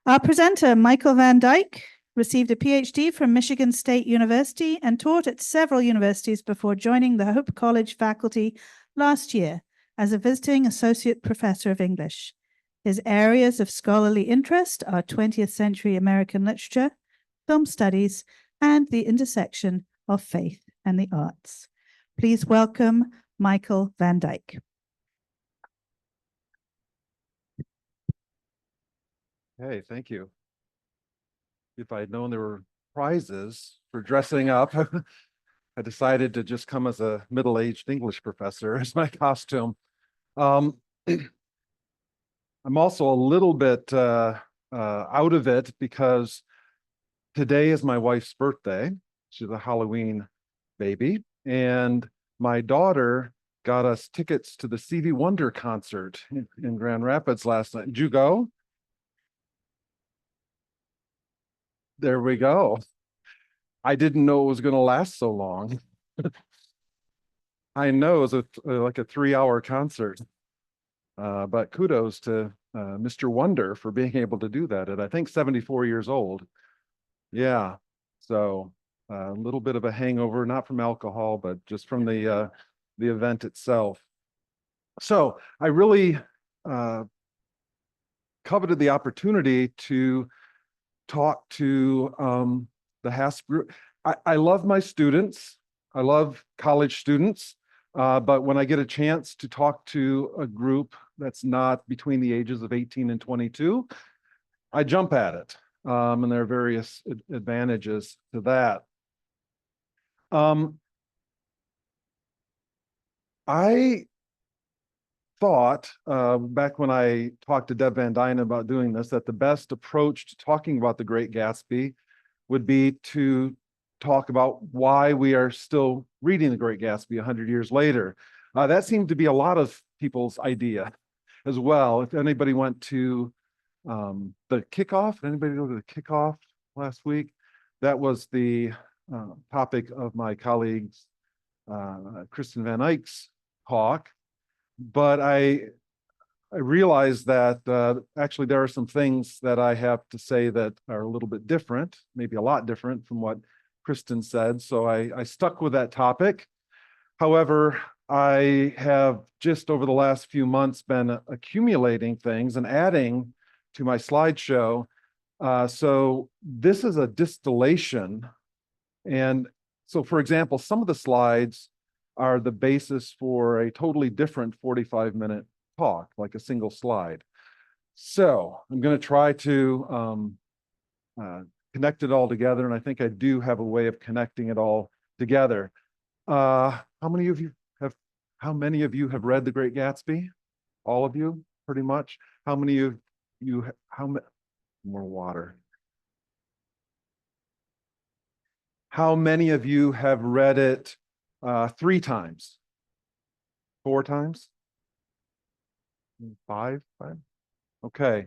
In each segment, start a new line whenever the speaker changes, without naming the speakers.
Our presenter, Michael Van Dyke, received a PhD from Michigan State University and taught at several universities before joining the Hope College faculty last year as a visiting associate professor of English. His areas of scholarly interest are 20th century American literature, film studies, and the intersection of faith and the arts. Please welcome Michael Van Dyke.
Hey, thank you. If I had known there were prizes for dressing up, I decided to just come as a middle-aged English professor as my costume. I'm also a little bit out of it because today is my wife's birthday. She's a Halloween baby, and my daughter got us tickets to the Stevie Wonder concert in Grand Rapids last night. Did you go? There we go. I didn't know it was going to last so long. I know it was like a 3-hour concert. But kudos to Mr. Wonder for being able to do that at, I think, 74 years old. Yeah. So a little bit of a hangover, not from alcohol, but just from the event itself. So I really coveted the opportunity to talk to the Haas group. I love my students. I love college students. But when I get a chance to talk to a group that's not between the ages of 18 and 22, I jump at it. And there are various advantages to that. I thought back when I talked to Deb Van Dyne about doing this, that the best approach to talking about the Great Gatsby would be to talk about why we are still reading the Great Gatsby 100 years later. That seemed to be a lot of people's idea as well. If anybody went to the kickoff, did anybody go to the kickoff last week? That was the topic of my colleagues, Kristen Van Eyck's talk. But I realized that actually there are some things that I have to say that are a little bit different, maybe a lot different from what Kristen said. So I stuck with that topic. However, I have just over the last few months been accumulating things and adding to my slideshow. So this is a distillation. And so, for example, some of the slides are the basis for a totally different 45-minute talk, like a single slide. So I'm going to try to connect it all together, and I think I do have a way of connecting it all together. How many of you have read The Great Gatsby? All of you, pretty much. How many of you? More water? How many of you have read it 3 times? 4 times? 5? Okay.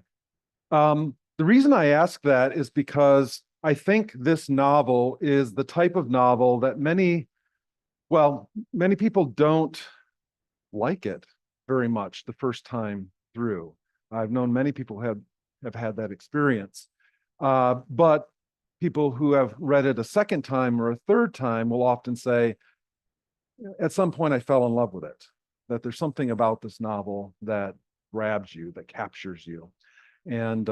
The reason I ask that is because I think this novel is the type of novel that many people don't like it very much the first time through. I've known many people have had that experience. But people who have read it a second time or a third time will often say, at some point I fell in love with it, that there's something about this novel that grabs you, that captures you. And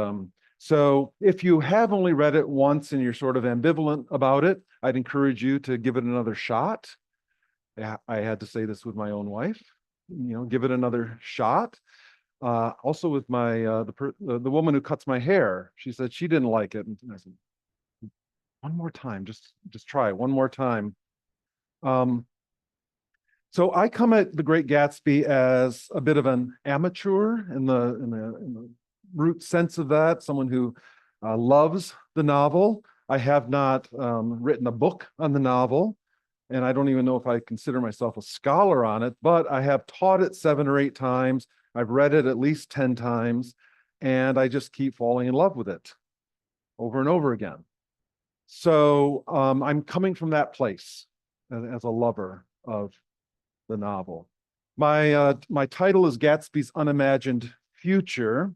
so if you have only read it once and you're sort of ambivalent about it, I'd encourage you to give it another shot. I had to say this with my own wife, give it another shot. Also with my the woman who cuts my hair, she said she didn't like it. And I said, one more time, just try it one more time. So I come at The Great Gatsby as a bit of an amateur in the root sense of that, someone who loves the novel. I have not written a book on the novel, and I don't even know if I consider myself a scholar on it, but I have taught it 7 or 8 times. I've read it at least 10 times, and I just keep falling in love with it over and over again. So I'm coming from that place as a lover of the novel. My title is Gatsby's Unimagined future,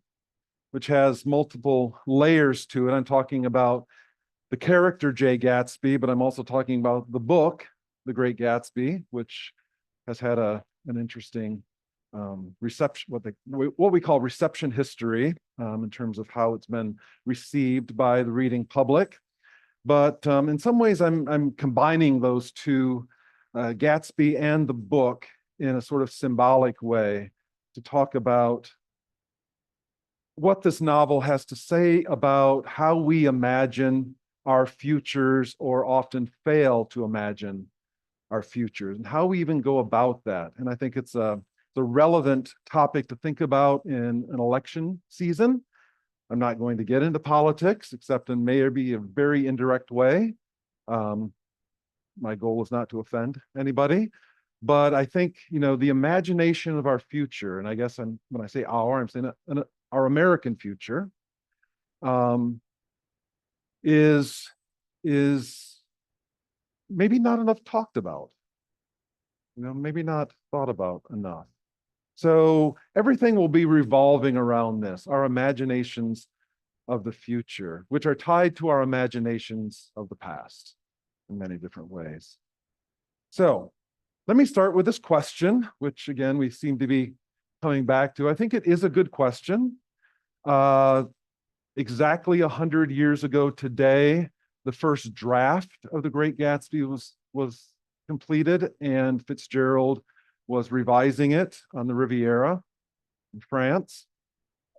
which has multiple layers to it. I'm talking about the character Jay Gatsby, but I'm also talking about the book, The Great Gatsby, which has had an interesting reception, what we call reception history, in terms of how it's been received by the reading public. But in some ways, I'm combining those two, Gatsby and the book, in a sort of symbolic way to talk about what this novel has to say about how we imagine our futures, or often fail to imagine our futures, and how we even go about that. And I think it's a relevant topic to think about in an election season. I'm not going to get into politics, except in maybe a very indirect way. My goal is not to offend anybody, but I think, the imagination of our future, and I guess when I say I'm saying our American future, is maybe not enough talked about, maybe not thought about enough. So everything will be revolving around this, our imaginations of the future, which are tied to our imaginations of the past in many different ways. So let me start with this question, which again, we seem to be coming back to. I think it is a good question. Exactly 100 years ago today, the first draft of The Great Gatsby was completed, and Fitzgerald was revising it on the Riviera in France.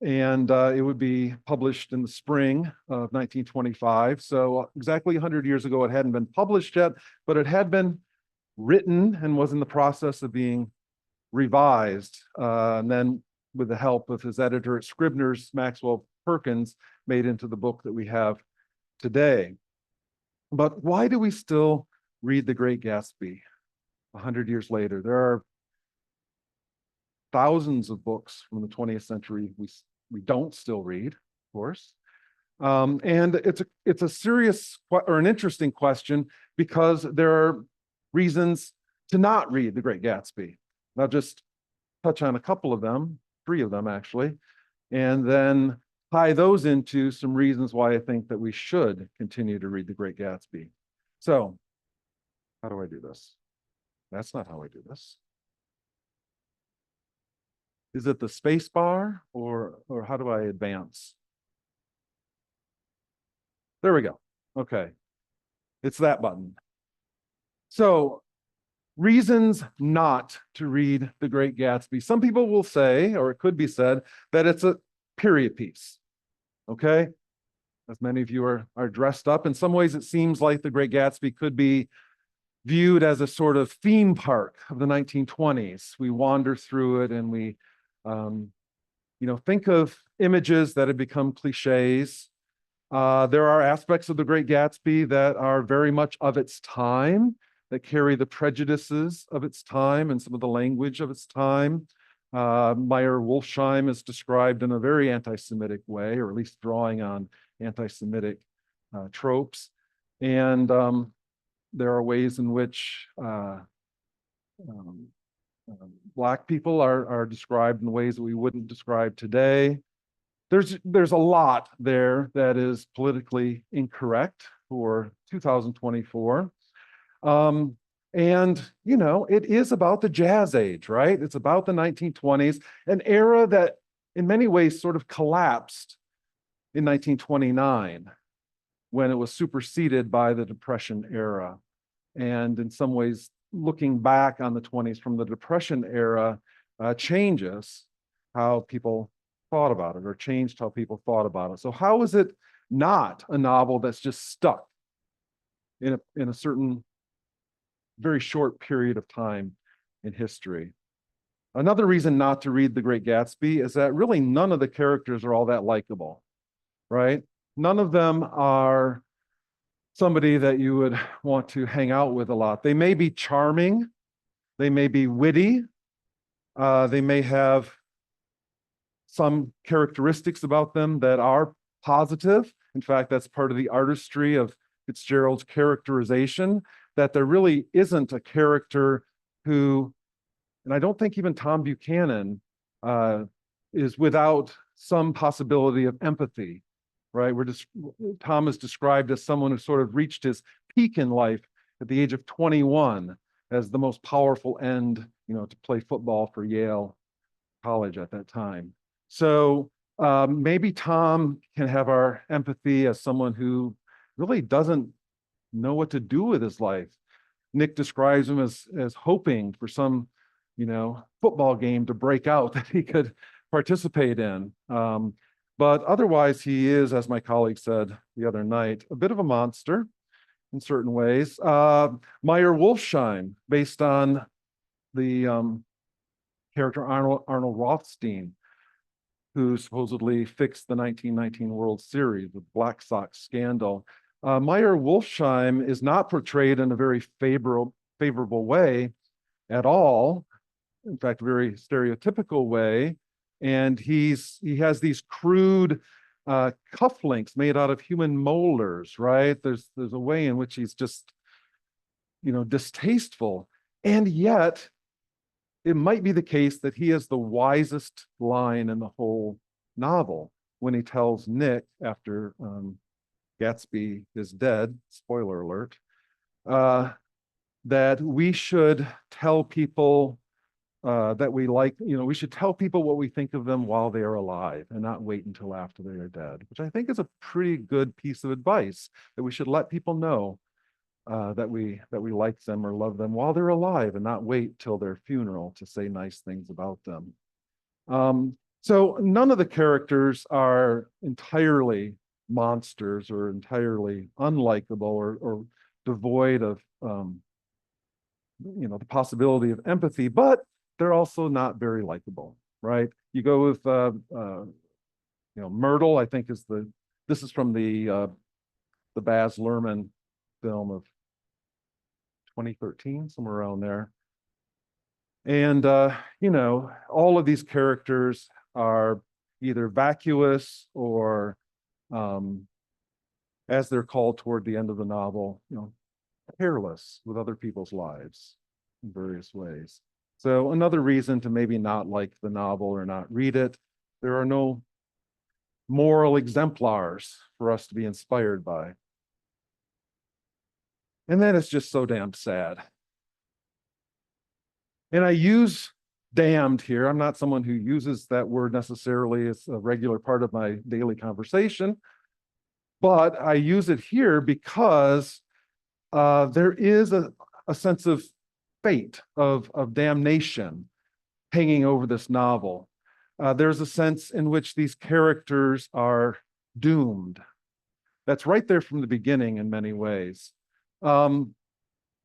And it would be published in the spring of 1925. So exactly 100 years ago, it hadn't been published yet, but it had been written and was in the process of being revised. And then with the help of his editor at Scribner's, Maxwell Perkins, made into the book that we have today. But why do we still read The Great Gatsby 100 years later? There are thousands of books from the 20th century we don't still read, of course. And it's a serious or an interesting question, because there are reasons to not read The Great Gatsby. I'll just touch on a couple of them, 3 of them actually, and then tie those into some reasons why I think that we should continue to read The Great Gatsby. So, how do I do this? That's not how I do this. Is it the space bar, or how do I advance? There we go. Okay. It's that button. So, reasons not to read The Great Gatsby. Some people will say, or it could be said, that it's a period piece. Okay? As many of you are dressed up. In some ways, it seems like The Great Gatsby could be viewed as a sort of theme park of the 1920s. We wander through it and we think of images that have become cliches. There are aspects of The Great Gatsby that are very much of its time, that carry the prejudices of its time and some of the language of its time. Meyer Wolfsheim is described in a very anti-Semitic way, or at least drawing on anti-Semitic tropes. And there are ways in which Black people are described in ways that we wouldn't describe today. There's a lot there that is politically incorrect for 2024. And, it is about the Jazz Age, right? It's about the 1920s, an era that in many ways sort of collapsed in 1929, when it was superseded by the Depression era. And in some ways, looking back on the 20s from the Depression era changes how people thought about it, or changed how people thought about it. So how is it not a novel that's just stuck in a certain very short period of time in history? Another reason not to read The Great Gatsby is that really none of the characters are all that likable, right? None of them are somebody that you would want to hang out with a lot. They may be charming, they may be witty, they may have some characteristics about them that are positive. In fact, that's part of the artistry of Fitzgerald's characterization, that there really isn't a character who, and I don't think even Tom Buchanan is without some possibility of empathy, right? Tom is described as someone who sort of reached his peak in life at the age of 21 as the most powerful end, to play football for Yale College at that time. So maybe Tom can have our empathy as someone who really doesn't know what to do with his life. Nick describes him as hoping for some, football game to break out that he could participate in. But otherwise, he is, as my colleague said the other night, a bit of a monster in certain ways. Meyer Wolfsheim, based on the character Arnold Rothstein, who supposedly fixed the 1919 World Series with Black Sox scandal. Meyer Wolfsheim is not portrayed in a very favorable way at all. In fact, a very stereotypical way. And he has these crude cufflinks made out of human molars, right? There's a way in which he's just, distasteful. And yet, it might be the case that he has the wisest line in the whole novel when he tells Nick after Gatsby is dead, spoiler alert, that we should tell people that we like, we should tell people what we think of them while they are alive and not wait until after they are dead, which I think is a pretty good piece of advice, that we should let people know that we like them or love them while they're alive and not wait till their funeral to say nice things about them. So none of the characters are entirely monsters or entirely unlikable or devoid of the possibility of empathy, but they're also not very likable, right? You go with Myrtle, I think this is from the Baz Luhrmann film of 2013, somewhere around there. And all of these characters are either vacuous or as they're called toward the end of the novel, careless with other people's lives in various ways. So another reason to maybe not like the novel or not read it. There are no moral exemplars for us to be inspired by. And that is just so damn sad. And I use damned here. I'm not someone who uses that word necessarily as a regular part of my daily conversation, but I use it here because there is a sense of fate, of damnation hanging over this novel. There's a sense in which these characters are doomed. That's right there from the beginning in many ways.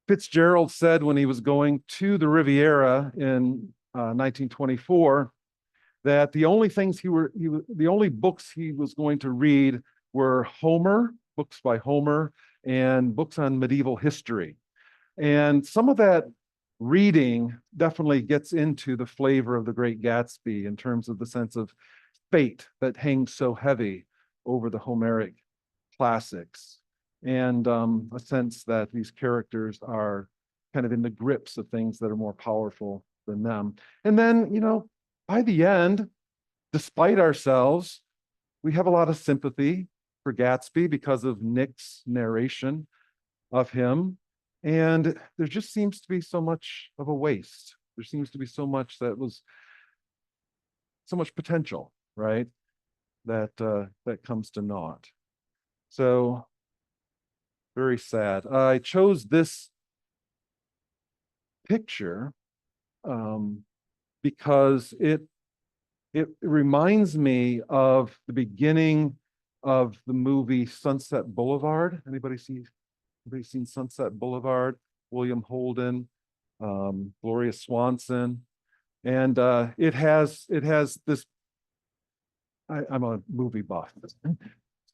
Fitzgerald said when he was going to the Riviera in 1924 that the only books he was going to read were books by Homer, and books on medieval history. And some of that reading definitely gets into the flavor of The Great Gatsby in terms of the sense of fate that hangs so heavy over the Homeric classics, and a sense that these characters are kind of in the grips of things that are more powerful than them. And then, by the end, despite ourselves, we have a lot of sympathy for Gatsby because of Nick's narration of him. And there just seems to be so much of a waste. There seems to be so much potential, right? That comes to naught. So very sad. I chose this picture because it reminds me of the beginning of the movie Sunset Boulevard. Anybody seen Sunset Boulevard? William Holden, Gloria Swanson, and it has this. I'm a movie buff.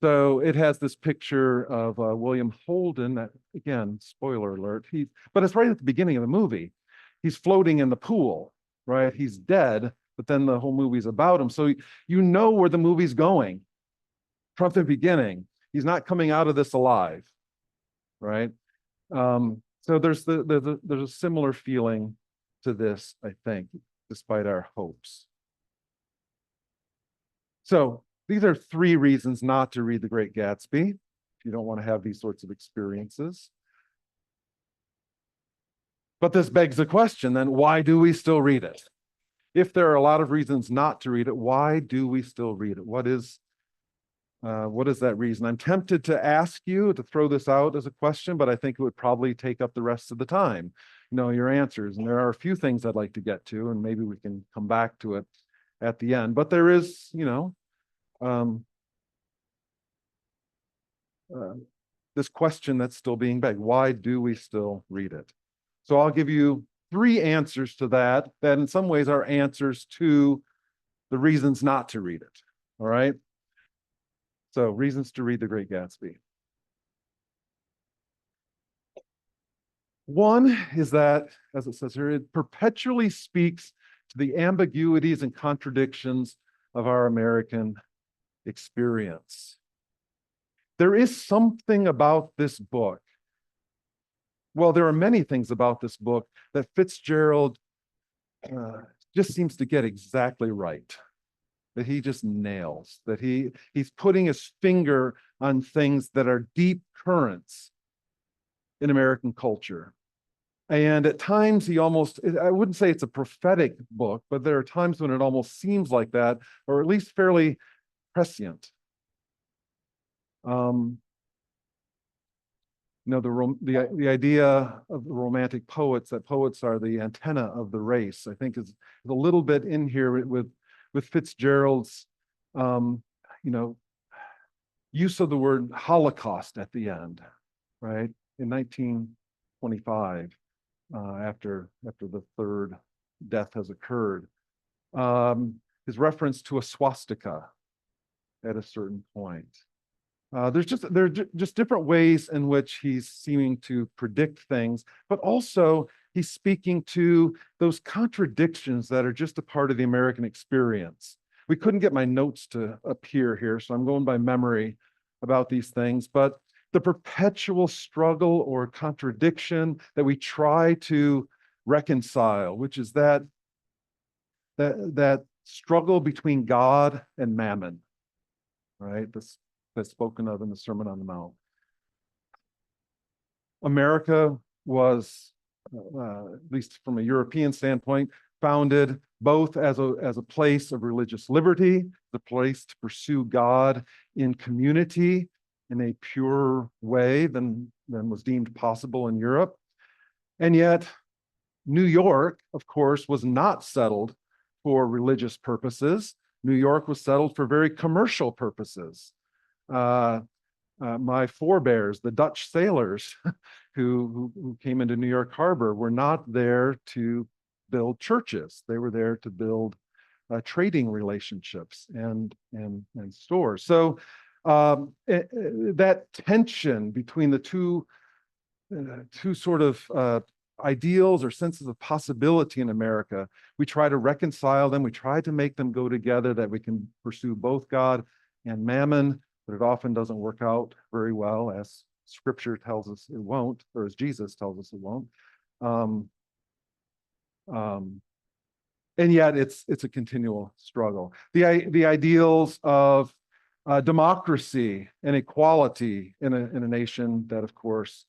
So it has this picture of William Holden that, again, spoiler alert, but it's right at the beginning of the movie. He's floating in the pool, right? He's dead, but then the whole movie's about him. So you know where the movie's going from the beginning. He's not coming out of this alive, right? So there's a similar feeling to this, I think, despite our hopes. So these are 3 reasons not to read The Great Gatsby if you don't want to have these sorts of experiences. But this begs the question then, why do we still read it? If there are a lot of reasons not to read it, why do we still read it? What is that reason? I'm tempted to ask you to throw this out as a question, but I think it would probably take up the rest of the time, your answers. And there are a few things I'd like to get to, and maybe we can come back to it at the end. But there is, this question that's still being begged. Why do we still read it? So I'll give you 3 answers to that in some ways are answers to the reasons not to read it. All right. So reasons to read The Great Gatsby. One is that, as it says here, it perpetually speaks to the ambiguities and contradictions of our American experience. There is something about this book. Well, there are many things about this book that Fitzgerald just seems to get exactly right, that he just nails, that he's putting his finger on things that are deep currents in American culture. And at times I wouldn't say it's a prophetic book, but there are times when it almost seems like that, or at least fairly prescient. The idea of the romantic poets, that poets are the antenna of the race, I think is a little bit in here with Fitzgerald's, use of the word Holocaust at the end, right? In 1925, after the 3rd death has occurred, his reference to a swastika at a certain point. There are just different ways in which he's seeming to predict things, but also he's speaking to those contradictions that are just a part of the American experience. We couldn't get my notes to appear here, so I'm going by memory about these things, but the perpetual struggle or contradiction that we try to reconcile, which is that struggle between God and mammon, right? That's spoken of in the Sermon on the Mount. America was, at least from a European standpoint, founded both as a place of religious liberty, the place to pursue God in community in a purer way than was deemed possible in Europe. And yet, New York, of course, was not settled for religious purposes. New York was settled for very commercial purposes. My forebears, the Dutch sailors who came into New York Harbor, were not there to build churches. They were there to build trading relationships and stores. So that tension between the two sort of ideals or senses of possibility in America, we try to reconcile them. We try to make them go together, that we can pursue both God and mammon, but it often doesn't work out very well, as Scripture tells us it won't, or as Jesus tells us it won't. And yet it's a continual struggle. The ideals of democracy and equality in a nation that, of course,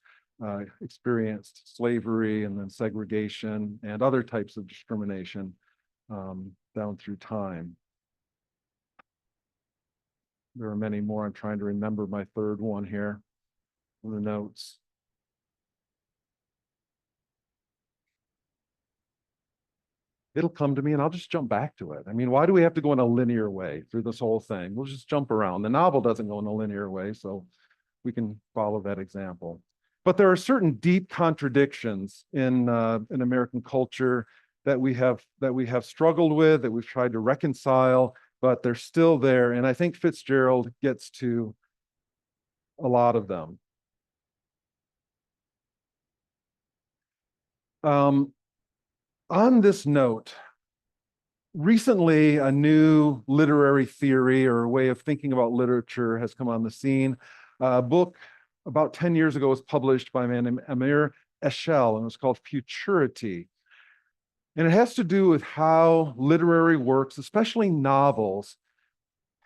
experienced slavery and then segregation and other types of discrimination down through time. There are many more. I'm trying to remember my 3rd one here in the notes. It'll come to me and I'll just jump back to it. I mean, why do we have to go in a linear way through this whole thing? We'll just jump around. The novel doesn't go in a linear way, so we can follow that example. But there are certain deep contradictions in American culture that we have struggled with, that we've tried to reconcile, but they're still there. And I think Fitzgerald gets to a lot of them. On this note, recently a new literary theory or a way of thinking about literature has come on the scene. A book about 10 years ago was published by a man named Amir Eshel, and it was called Futurity. And it has to do with how literary works, especially novels,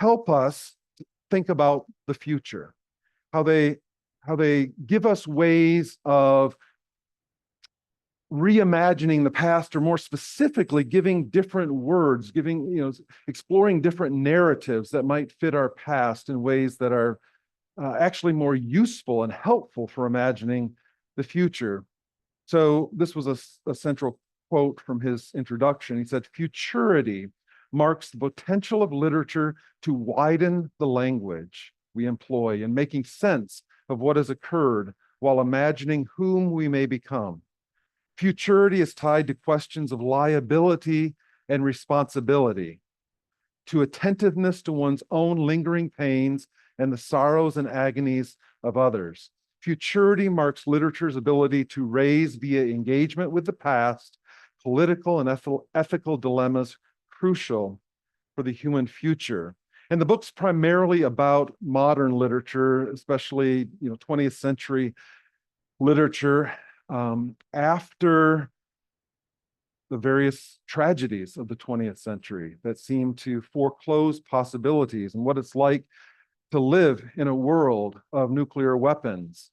help us think about the future, how they give us ways of reimagining the past, or more specifically, giving different words, exploring different narratives that might fit our past in ways that are actually more useful and helpful for imagining the future. So this was a central quote from his introduction. He said, "Futurity marks the potential of literature to widen the language we employ in making sense of what has occurred while imagining whom we may become. Futurity is tied to questions of liability and responsibility, to attentiveness to one's own lingering pains and the sorrows and agonies of others. Futurity marks literature's ability to raise, via engagement with the past, political and ethical dilemmas crucial for the human future." And the book's primarily about modern literature, especially 20th century literature, after the various tragedies of the 20th century that seem to foreclose possibilities and what it's like to live in a world of nuclear weapons,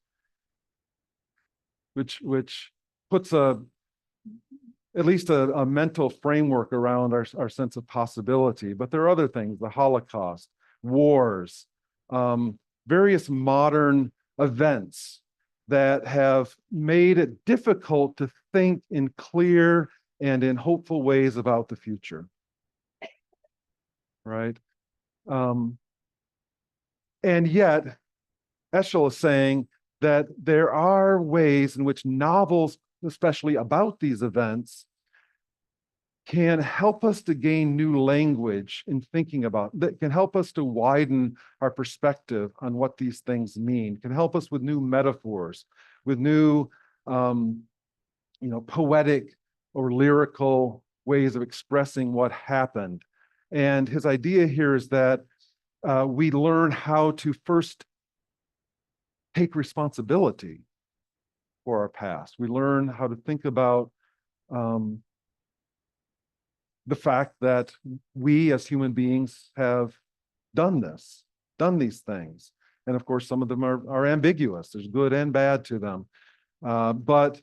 which puts at least a mental framework around our sense of possibility. But there are other things: the Holocaust, wars, various modern events that have made it difficult to think in clear and in hopeful ways about the future, right? And yet, Eshel is saying that there are ways in which novels, especially about these events, can help us to gain new language in thinking about, that can help us to widen our perspective on what these things mean, can help us with new metaphors, with new poetic or lyrical ways of expressing what happened. And his idea here is that we learn how to first take responsibility for our past. We learn how to think about the fact that we as human beings have done these things. And of course, some of them are ambiguous. There's good and bad to them. But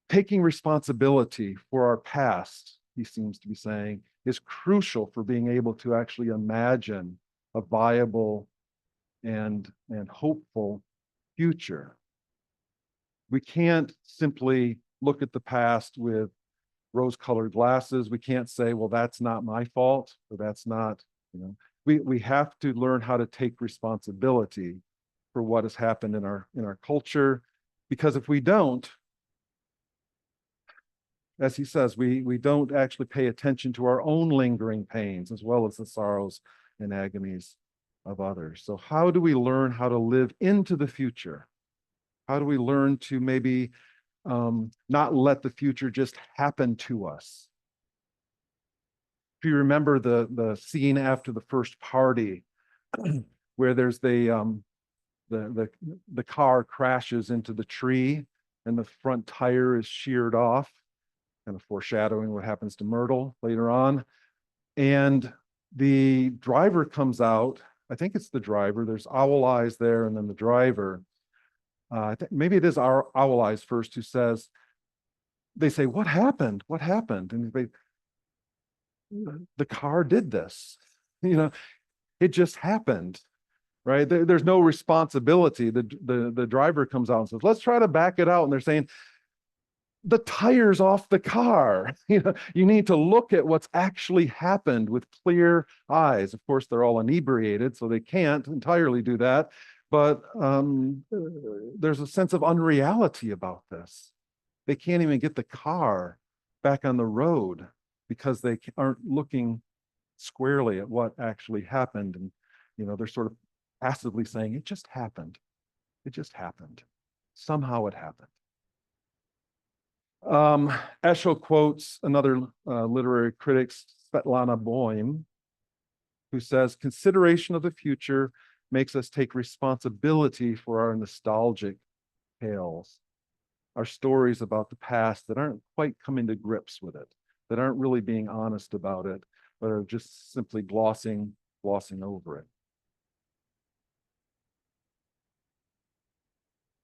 taking responsibility for our past, he seems to be saying, is crucial for being able to actually imagine a viable and hopeful future. We can't simply look at the past with rose-colored glasses. We can't say, well, that's not my fault, or that's not, we have to learn how to take responsibility for what has happened in our culture, because if we don't, as he says, we don't actually pay attention to our own lingering pains as well as the sorrows and agonies of others. So how do we learn how to live into the future? How do we learn to maybe not let the future just happen to us? If you remember the scene after the first party, where there's the car crashes into the tree and the front tire is sheared off, kind of foreshadowing what happens to Myrtle later on. And the driver comes out. I think it's the driver. There's Owl Eyes there, and then the driver. I think maybe it is our Owl Eyes first, who says, they say, "What happened? What happened?" And the car did this. It just happened, right? There's no responsibility. The driver comes out and says, "Let's try to back it out." And they're saying, the tire's off the car. You need to look at what's actually happened with clear eyes. Of course, they're all inebriated, so they can't entirely do that. But there's a sense of unreality about this. They can't even get the car back on the road because they aren't looking squarely at what actually happened. And, they're sort of passively saying, it just happened. It just happened. Somehow it happened. Eshel quotes another literary critic, Svetlana Boym, who says, "Consideration of the future makes us take responsibility for our nostalgic tales, our stories about the past that aren't quite coming to grips with it, that aren't really being honest about it, but are just simply glossing over it.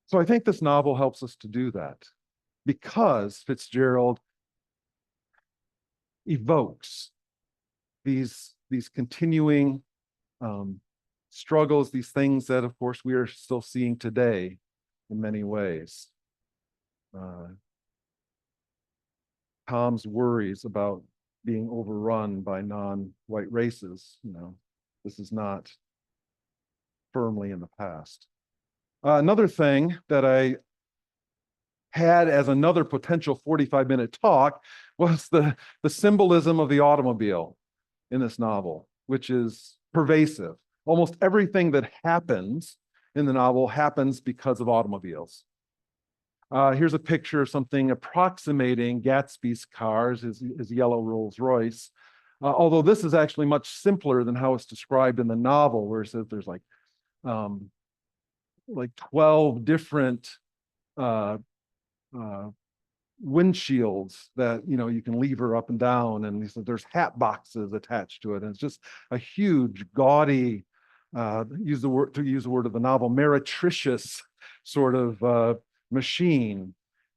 So I think this novel helps us to do that because Fitzgerald evokes these continuing struggles, these things that, of course, we are still seeing today in many ways. Tom's worries about being overrun by non-white races, this is not firmly in the past. Another thing that I had as another potential 45-minute talk was the symbolism of the automobile in this novel, which is pervasive. Almost everything that happens in the novel happens because of automobiles. Here's a picture of something approximating Gatsby's cars, his yellow Rolls Royce. Although this is actually much simpler than how it's described in the novel, where it says there's like 12 different windshields that you can lever up and down, and there's hat boxes attached to it, and it's just a huge, gaudy, use the word of the novel, meretricious sort of machine.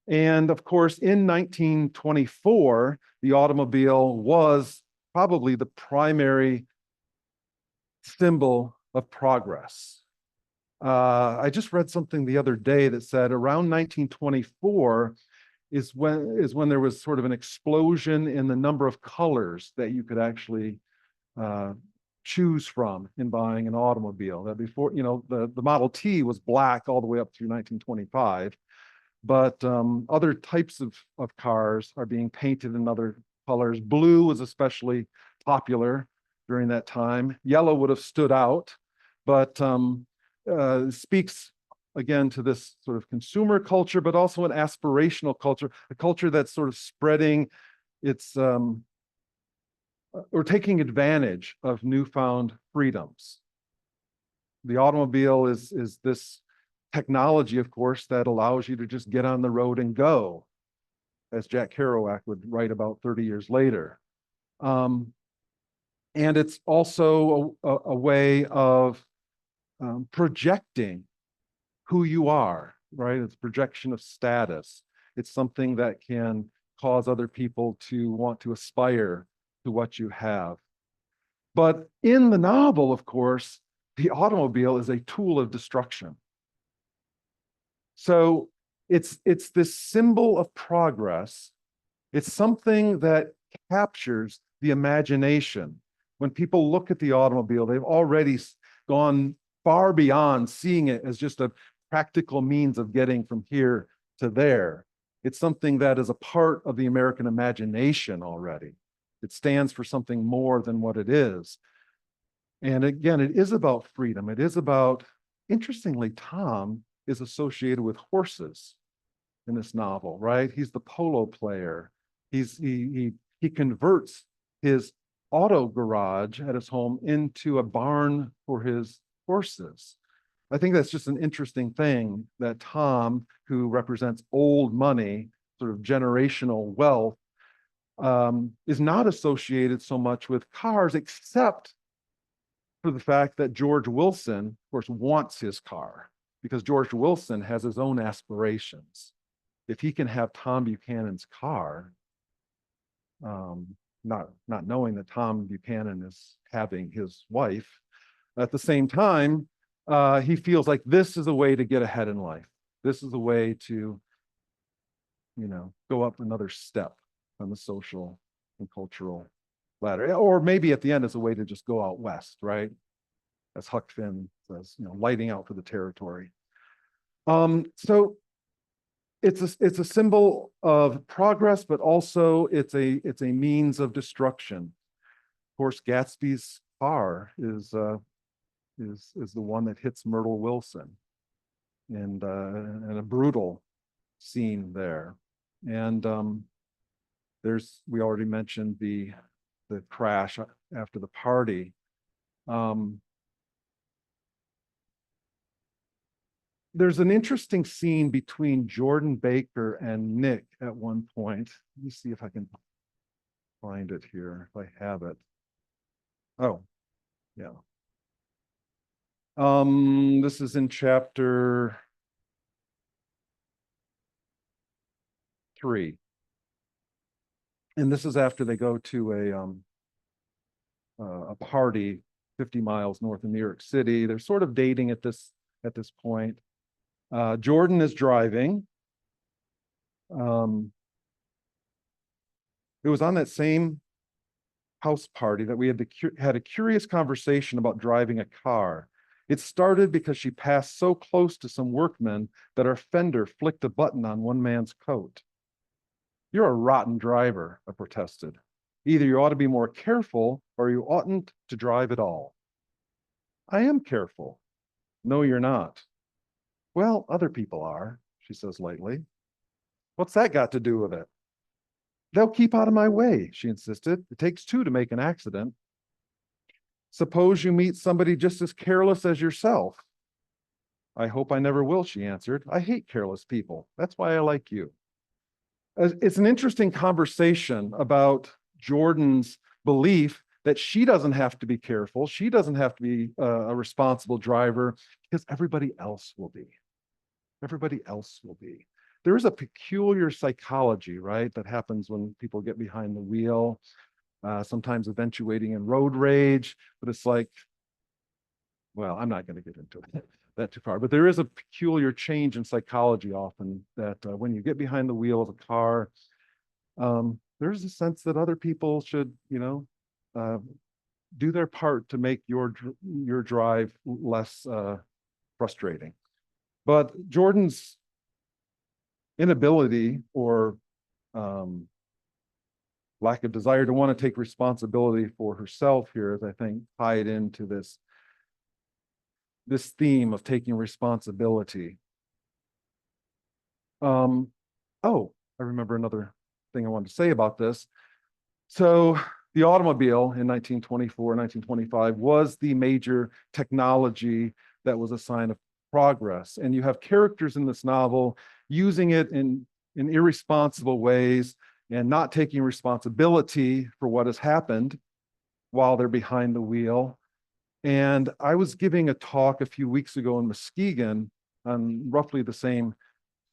And of course, in 1924, the automobile was probably the primary symbol of progress. I just read something the other day that said around 1924 is when there was sort of an explosion in the number of colors that you could actually choose from in buying an automobile. That before, the Model T was black all the way up through 1925, but other types of cars are being painted in other colors. Blue was especially popular during that time. Yellow would have stood out, but speaks again to this sort of consumer culture, but also an aspirational culture, a culture that's sort of spreading its or taking advantage of newfound freedoms. The automobile is this technology, of course, that allows you to just get on the road and go, as Jack Kerouac would write about 30 years later. And it's also a way of projecting who you are, right? It's projection of status. It's something that can cause other people to want to aspire to what you have. But in the novel, of course, the automobile is a tool of destruction. So it's this symbol of progress. It's something that captures the imagination. When people look at the automobile, they've already gone far beyond seeing it as just a practical means of getting from here to there. It's something that is a part of the American imagination already. It stands for something more than what it is. And again, it is about freedom. It is about, interestingly, Tom is associated with horses in this novel, right? He's the polo player. He converts his auto garage at his home into a barn for his horses. I think that's just an interesting thing that Tom, who represents old money, sort of generational wealth, is not associated so much with cars, except for the fact that George Wilson, of course, wants his car because George Wilson has his own aspirations. If he can have Tom Buchanan's car, not knowing that Tom Buchanan is having his wife, at the same time, he feels like this is a way to get ahead in life. This is a way to, go up another step on the social and cultural ladder. Or maybe at the end, it's a way to just go out west, right? As Huck Finn says, lighting out for the territory. So it's a symbol of progress, but also it's a means of destruction. Of course, Gatsby's car is the one that hits Myrtle Wilson, and a brutal scene there. And we already mentioned the crash after the party. There's an interesting scene between Jordan Baker and Nick at one point. Let me see if I can find it here, if I have it. Oh, yeah. This is in chapter 3. And this is after they go to a party 50 miles north of New York City. They're sort of dating at this point. Jordan is driving. It was on that same house party that we had a curious conversation about driving a car. It started because she passed so close to some workmen that our fender flicked a button on one man's coat. You're a rotten driver, I protested. Either you ought to be more careful or you oughtn't to drive at all. I am careful. No, you're not. Well, other people are, she says lightly. What's that got to do with it? They'll keep out of my way, she insisted. It takes two to make an accident. Suppose you meet somebody just as careless as yourself. I hope I never will, she answered. I hate careless people. That's why I like you. It's an interesting conversation about Jordan's belief that she doesn't have to be careful. She doesn't have to be a responsible driver because everybody else will be. Everybody else will be. There is a peculiar psychology, right, that happens when people get behind the wheel, sometimes eventuating in road rage, but it's like, well, I'm not going to get into that too far, but there is a peculiar change in psychology often that when you get behind the wheel of a car, there's a sense that other people should, do their part to make your drive less frustrating. But Jordan's inability or lack of desire to want to take responsibility for herself here is, I think, tied into this theme of taking responsibility. Oh, I remember another thing I wanted to say about this. So the automobile in 1924, 1925 was the major technology that was a sign of progress. And you have characters in this novel using it in irresponsible ways and not taking responsibility for what has happened while they're behind the wheel. And I was giving a talk a few weeks ago in Muskegon on roughly the same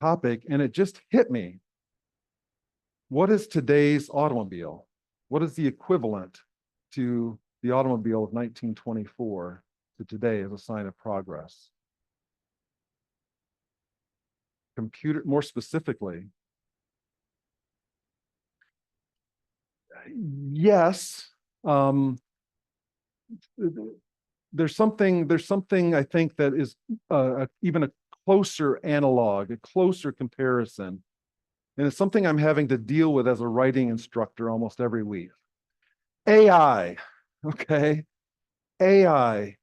topic, and it just hit me. What is today's automobile? What is the equivalent to the automobile of 1924 to today as a sign of progress? Computer, more specifically, yes. There's something I think that is even a closer analog, a closer comparison. And it's something I'm having to deal with as a writing instructor almost every week. AI, okay? AI.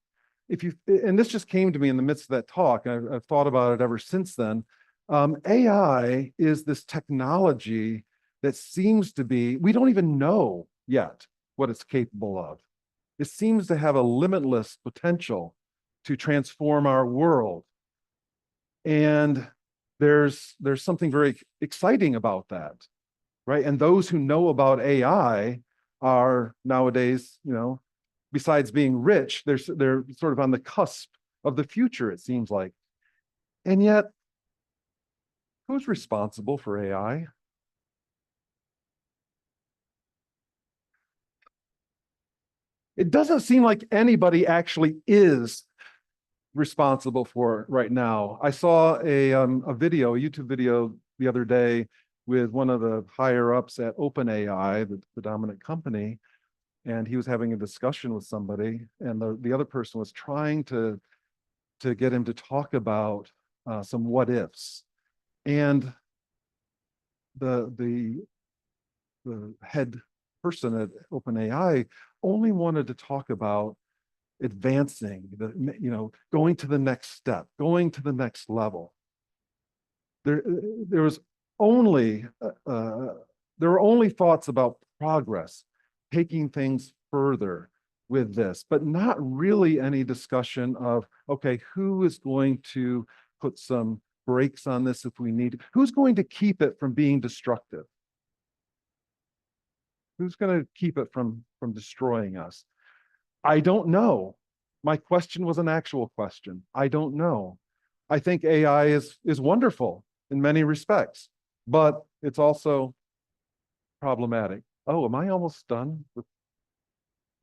And this just came to me in the midst of that talk, and I've thought about it ever since then. AI is this technology that seems to be, we don't even know yet what it's capable of. It seems to have a limitless potential to transform our world. And there's something very exciting about that, right? And those who know about AI are nowadays, besides being rich, they're sort of on the cusp of the future, it seems like. And yet, who's responsible for AI? It doesn't seem like anybody actually is responsible for it right now. I saw a YouTube video the other day with one of the higher ups at OpenAI, the dominant company, and he was having a discussion with somebody, and the other person was trying to get him to talk about some what ifs, and the head person at OpenAI only wanted to talk about advancing, going to the next step, going to the next level. There was only there were only thoughts about progress, taking things further with this, but not really any discussion of, okay, who is going to put some brakes on this if we need, who's going to keep it from being destructive? Who's going to keep it from destroying us? I don't know. My question was an actual question. I don't know. I think AI is wonderful in many respects, but it's also problematic. Oh, am I almost done?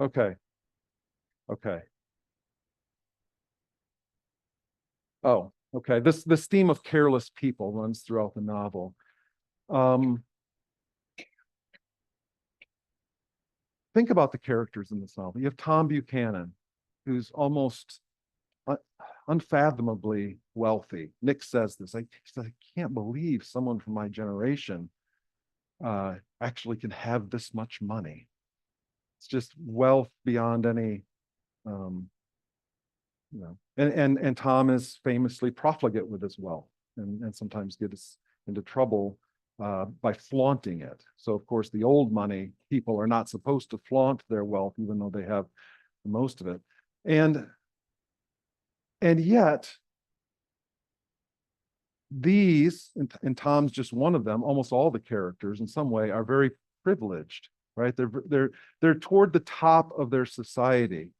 Okay. Okay. Oh, okay. This theme of careless people runs throughout the novel. Um, think about the characters in this novel. You have Tom Buchanan, who's almost unfathomably wealthy. Nick says this. He says, I can't believe someone from my generation actually can have this much money. It's just wealth beyond any, and Tom is famously profligate with his wealth and sometimes gets into trouble by flaunting it. So of course the old money people are not supposed to flaunt their wealth, even though they have most of it. And yet these, and Tom's just one of them, almost all the characters in some way are very privileged, right? They're toward the top of their society.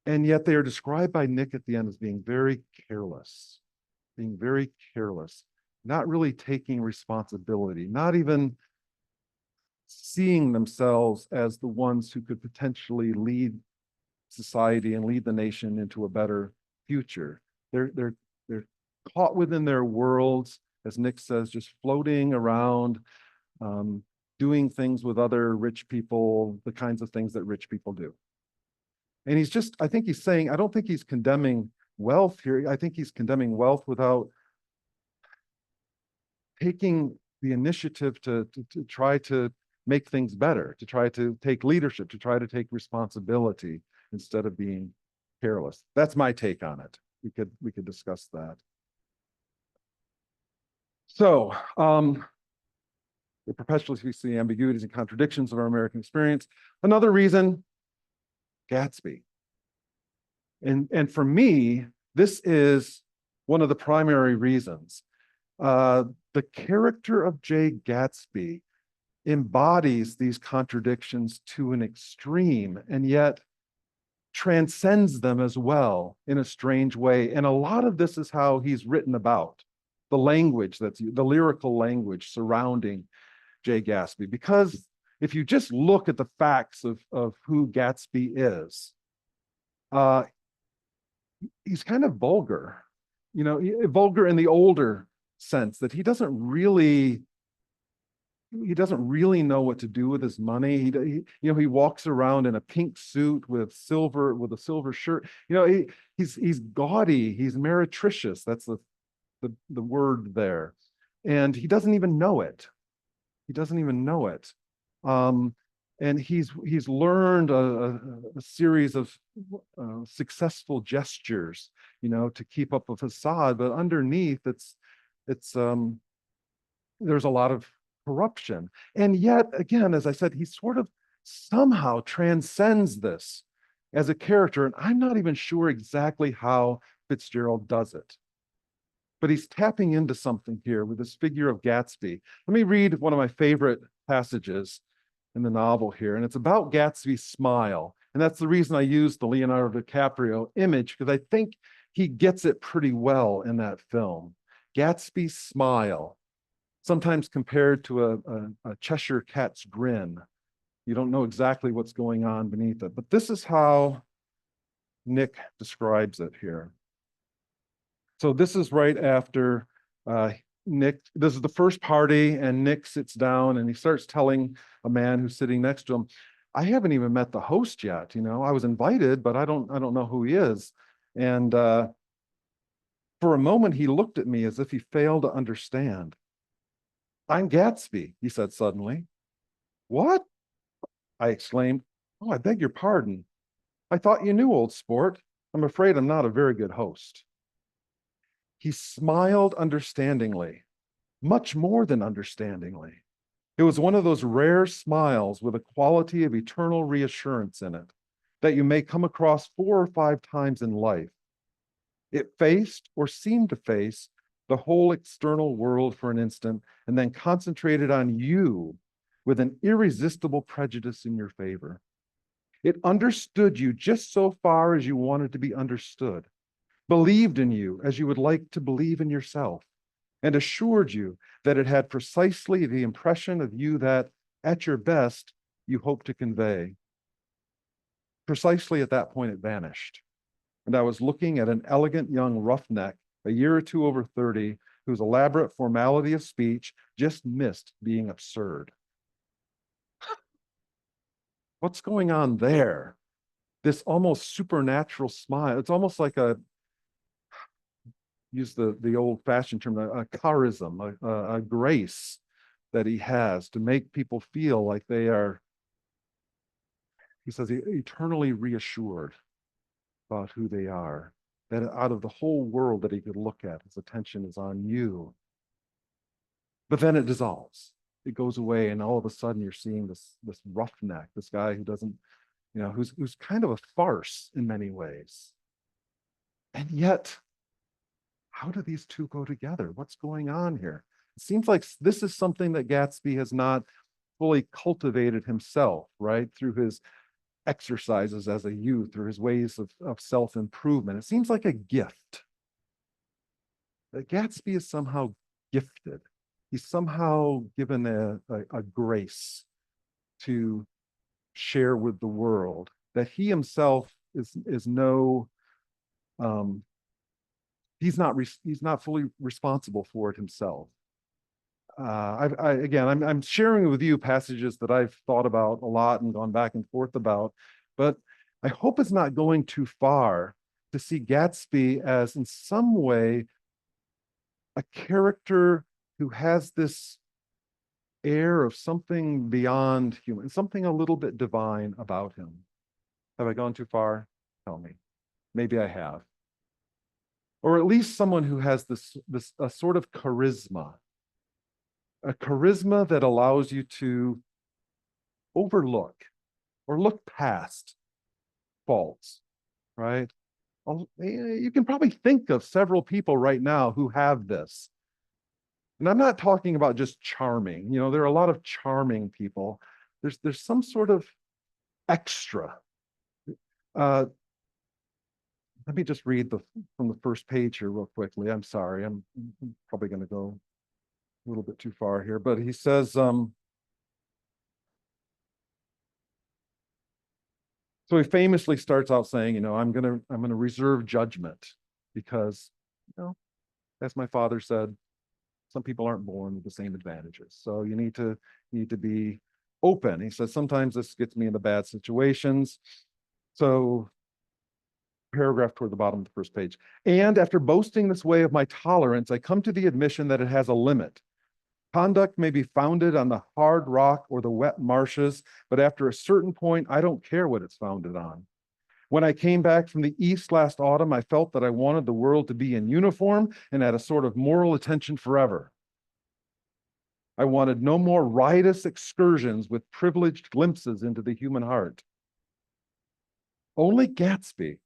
And yet they are described by Nick at the end as being very careless, not really taking responsibility, not even seeing themselves as the ones who could potentially lead society and lead the nation into a better future. They're caught within their worlds, as Nick says, just floating around, doing things with other rich people, the kinds of things that rich people do. And I think he's saying, I don't think he's condemning wealth here. I think he's condemning wealth without taking the initiative to try to make things better, to try to take leadership, to try to take responsibility instead of being careless. That's my take on it. We could discuss that. So, the perpetually speaks to the ambiguities and contradictions of our American experience. Another reason, Gatsby. And for me, this is one of the primary reasons. The character of Jay Gatsby embodies these contradictions to an extreme, and yet transcends them as well in a strange way. And a lot of this is how he's written about the language, that's the lyrical language surrounding Jay Gatsby. Because if you just look at the facts of who Gatsby is, he's kind of vulgar, vulgar in the older sense, that he doesn't really know what to do with his money. He walks around in a pink suit with a silver shirt. He's gaudy, he's meretricious. That's the word there. And he doesn't even know it. And he's learned a series of successful gestures, to keep up a facade, but underneath there's a lot of corruption. And yet, again, as I said, he sort of somehow transcends this as a character, and I'm not even sure exactly how Fitzgerald does it. But he's tapping into something here with this figure of Gatsby. Let me read one of my favorite passages in the novel here, and it's about Gatsby's smile. And that's the reason I used the Leonardo DiCaprio image, because I think he gets it pretty well in that film. Gatsby's smile, sometimes compared to a Cheshire cat's grin. You don't know exactly what's going on beneath it, but this is how Nick describes it here. So this is right after Nick, this is the first party, and Nick sits down and he starts telling a man who's sitting next to him, I haven't even met the host yet. I was invited, but I don't know who he is. And for a moment, he looked at me as if he failed to understand. I'm Gatsby, he said suddenly. What? I exclaimed. Oh, I beg your pardon. I thought you knew, old sport. I'm afraid I'm not a very good host. He smiled understandingly, much more than understandingly. It was one of those rare smiles with a quality of eternal reassurance in it that you may come across 4 or 5 times in life. It faced, or seemed to face, the whole external world for an instant, and then concentrated on you with an irresistible prejudice in your favor. It understood you just so far as you wanted to be understood, believed in you as you would like to believe in yourself, and assured you that it had precisely the impression of you that, at your best, you hoped to convey. Precisely at that point, it vanished. And I was looking at an elegant young roughneck, a year or two over 30, whose elaborate formality of speech just missed being absurd. What's going on there? This almost supernatural smile. It's almost like use the old-fashioned term, a charism, a grace that he has to make people feel like they are, he says, eternally reassured about who they are, that out of the whole world that he could look at, his attention is on you. But then it dissolves. It goes away, and all of a sudden you're seeing this roughneck, this guy who doesn't, who's kind of a farce in many ways. And yet, how do these two go together? What's going on here? It seems like this is something that Gatsby has not fully cultivated himself, right? Through his exercises as a youth or his ways of self-improvement. It seems like a gift. That Gatsby is somehow gifted. He's somehow given a grace to share with the world that he himself is no, he's not fully responsible for it himself. I'm sharing with you passages that I've thought about a lot and gone back and forth about, but I hope it's not going too far to see Gatsby as in some way a character who has this air of something beyond human, something a little bit divine about him. Have I gone too far? Tell me. Maybe I have. Or at least someone who has a sort of charisma, a charisma that allows you to overlook or look past faults, right? You can probably think of several people right now who have this. And I'm not talking about just charming. There are a lot of charming people. There's some sort of extra. Let me just read from the first page here real quickly. I'm sorry, I'm probably going to go a little bit too far here, but he says, so he famously starts out saying, I'm gonna reserve judgment because, as my father said, some people aren't born with the same advantages. So you need to be open. He says, sometimes this gets me into bad situations. So paragraph toward the bottom of the first page. And after boasting this way of my tolerance, I come to the admission that it has a limit. Conduct may be founded on the hard rock or the wet marshes, but after a certain point, I don't care what it's founded on. When I came back from the East last autumn, I felt that I wanted the world to be in uniform and at a sort of moral attention forever. I wanted no more riotous excursions with privileged glimpses into the human heart. Only Gatsby,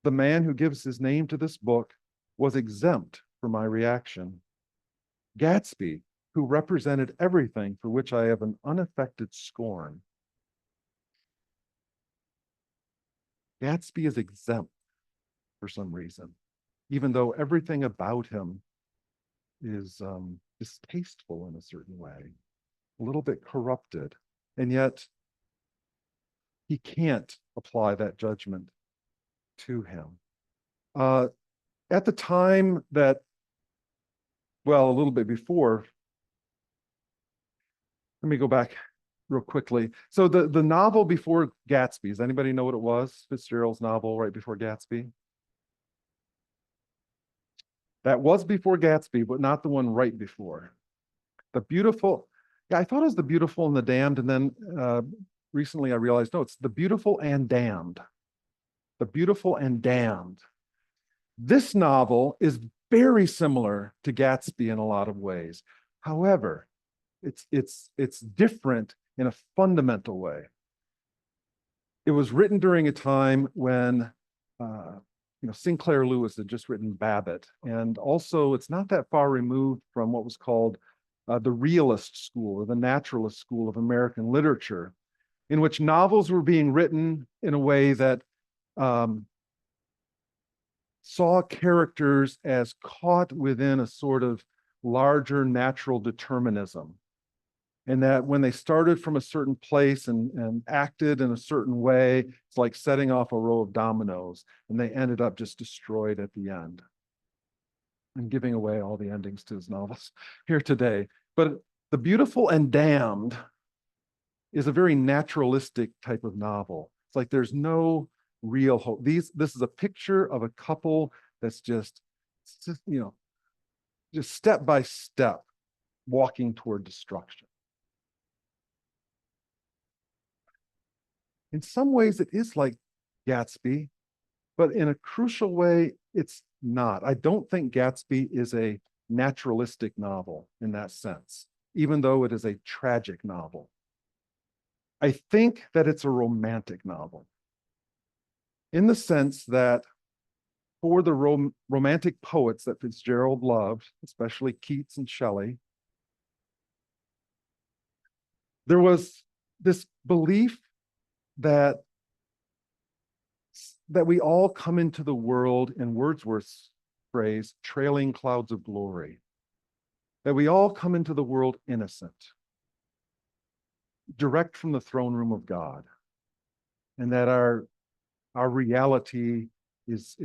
the man who gives his name to this book, was exempt from my reaction. Gatsby, who represented everything for which I have an unaffected scorn. Gatsby is exempt for some reason, even though everything about him is distasteful in a certain way, a little bit corrupted, and yet he can't apply that judgment to him. At the time that, well, a little bit before, let me go back real quickly. So the novel before Gatsby, does anybody know what it was? Fitzgerald's novel right before Gatsby? That was before Gatsby, but not the one right before. The Beautiful, yeah, I thought it was The Beautiful and the Damned, and then recently I realized, no, it's The Beautiful and Damned. The Beautiful and Damned. This novel is very similar to Gatsby in a lot of ways. However, it's different in a fundamental way. It was written during a time when Sinclair Lewis had just written Babbitt, and also it's not that far removed from what was called the realist school or the naturalist school of American literature. in which novels were being written in a way that saw characters as caught within a sort of larger natural determinism. And that when they started from a certain place and acted in a certain way, it's like setting off a row of dominoes, and they ended up just destroyed at the end. I'm giving away all the endings to his novels here today. But The Beautiful and Damned is a very naturalistic type of novel. It's like there's no real hope. This is a picture of a couple that's just step by step walking toward destruction. In some ways, it is like Gatsby, but in a crucial way, it's not. I don't think Gatsby is a naturalistic novel in that sense, even though it is a tragic novel. I think that it's a romantic novel in the sense that for the romantic poets that Fitzgerald loved, especially Keats and Shelley, there was this belief that we all come into the world, in Wordsworth's phrase, trailing clouds of glory. That we all come into the world innocent, direct from the throne room of God, and that our reality is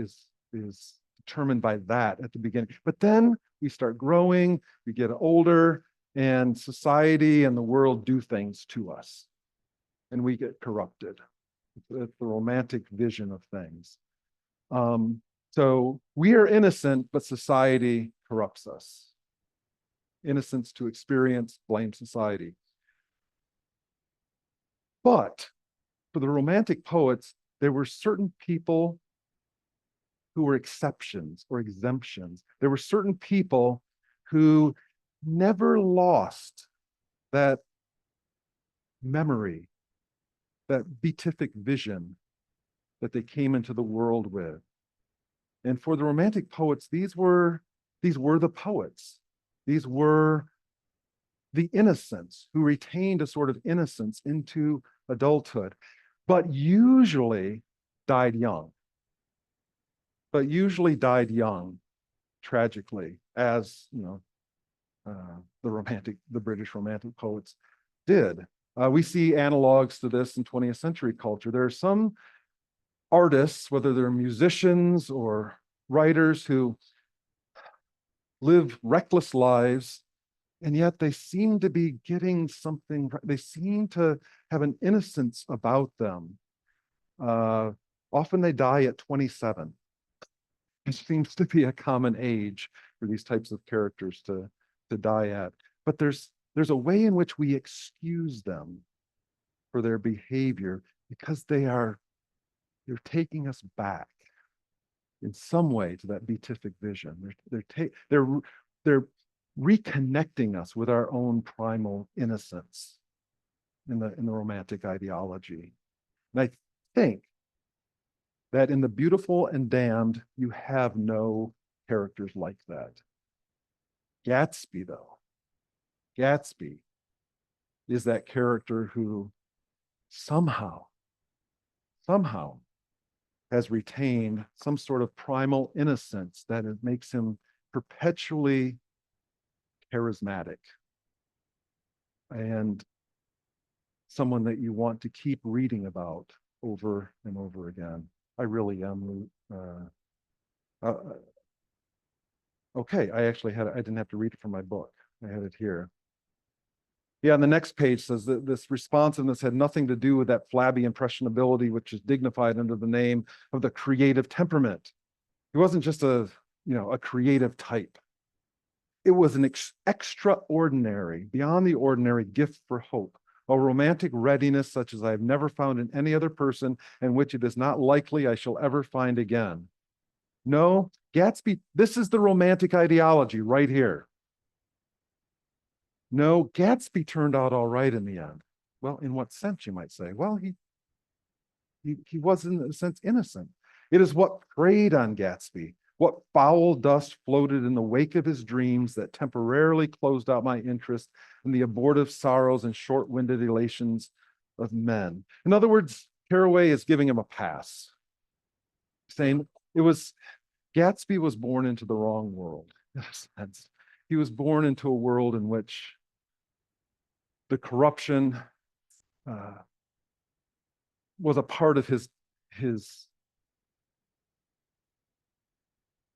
determined by that at the beginning. But then we start growing, we get older, and society and the world do things to us, and we get corrupted. It's the romantic vision of things. So we are innocent, but society corrupts us. Innocence to experience, blame society. But for the romantic poets, there were certain people who were exceptions or exemptions. There were certain people who never lost that memory, that beatific vision that they came into the world with. And for the romantic poets, these were the poets. These were the innocents who retained a sort of innocence into adulthood, but usually died young. Tragically, as the British romantic poets did. We see analogs to this in 20th century culture. There are some artists, whether they're musicians or writers, who live reckless lives, and yet they seem to be getting something. They seem to have an innocence about them. Often they die at 27. It seems to be a common age for these types of characters to die at. But there's a way in which we excuse them for their behavior, because they're taking us back in some way to that beatific vision. They're reconnecting us with our own primal innocence in the romantic ideology. And I think that in The Beautiful and Damned, you have no characters like that. Gatsby, though, is that character who somehow has retained some sort of primal innocence that it makes him perpetually charismatic and someone that you want to keep reading about over and over again. I really am. Okay, I didn't have to read it from my book. I had it here. Yeah, and the next page says that this responsiveness had nothing to do with that flabby impressionability, which is dignified under the name of the creative temperament. He wasn't just a creative type. It was an extraordinary, beyond the ordinary gift for hope, a romantic readiness such as I have never found in any other person, and which it is not likely I shall ever find again. No, Gatsby, this is the romantic ideology right here. No, Gatsby turned out all right in the end. Well, in what sense, you might say? Well, he was in a sense innocent. It is what preyed on Gatsby, what foul dust floated in the wake of his dreams that temporarily closed out my interest in the abortive sorrows and short-winded elations of men. In other words, Carraway is giving him a pass, saying Gatsby was born into the wrong world, in a sense. He was born into a world in which the corruption was a part of his,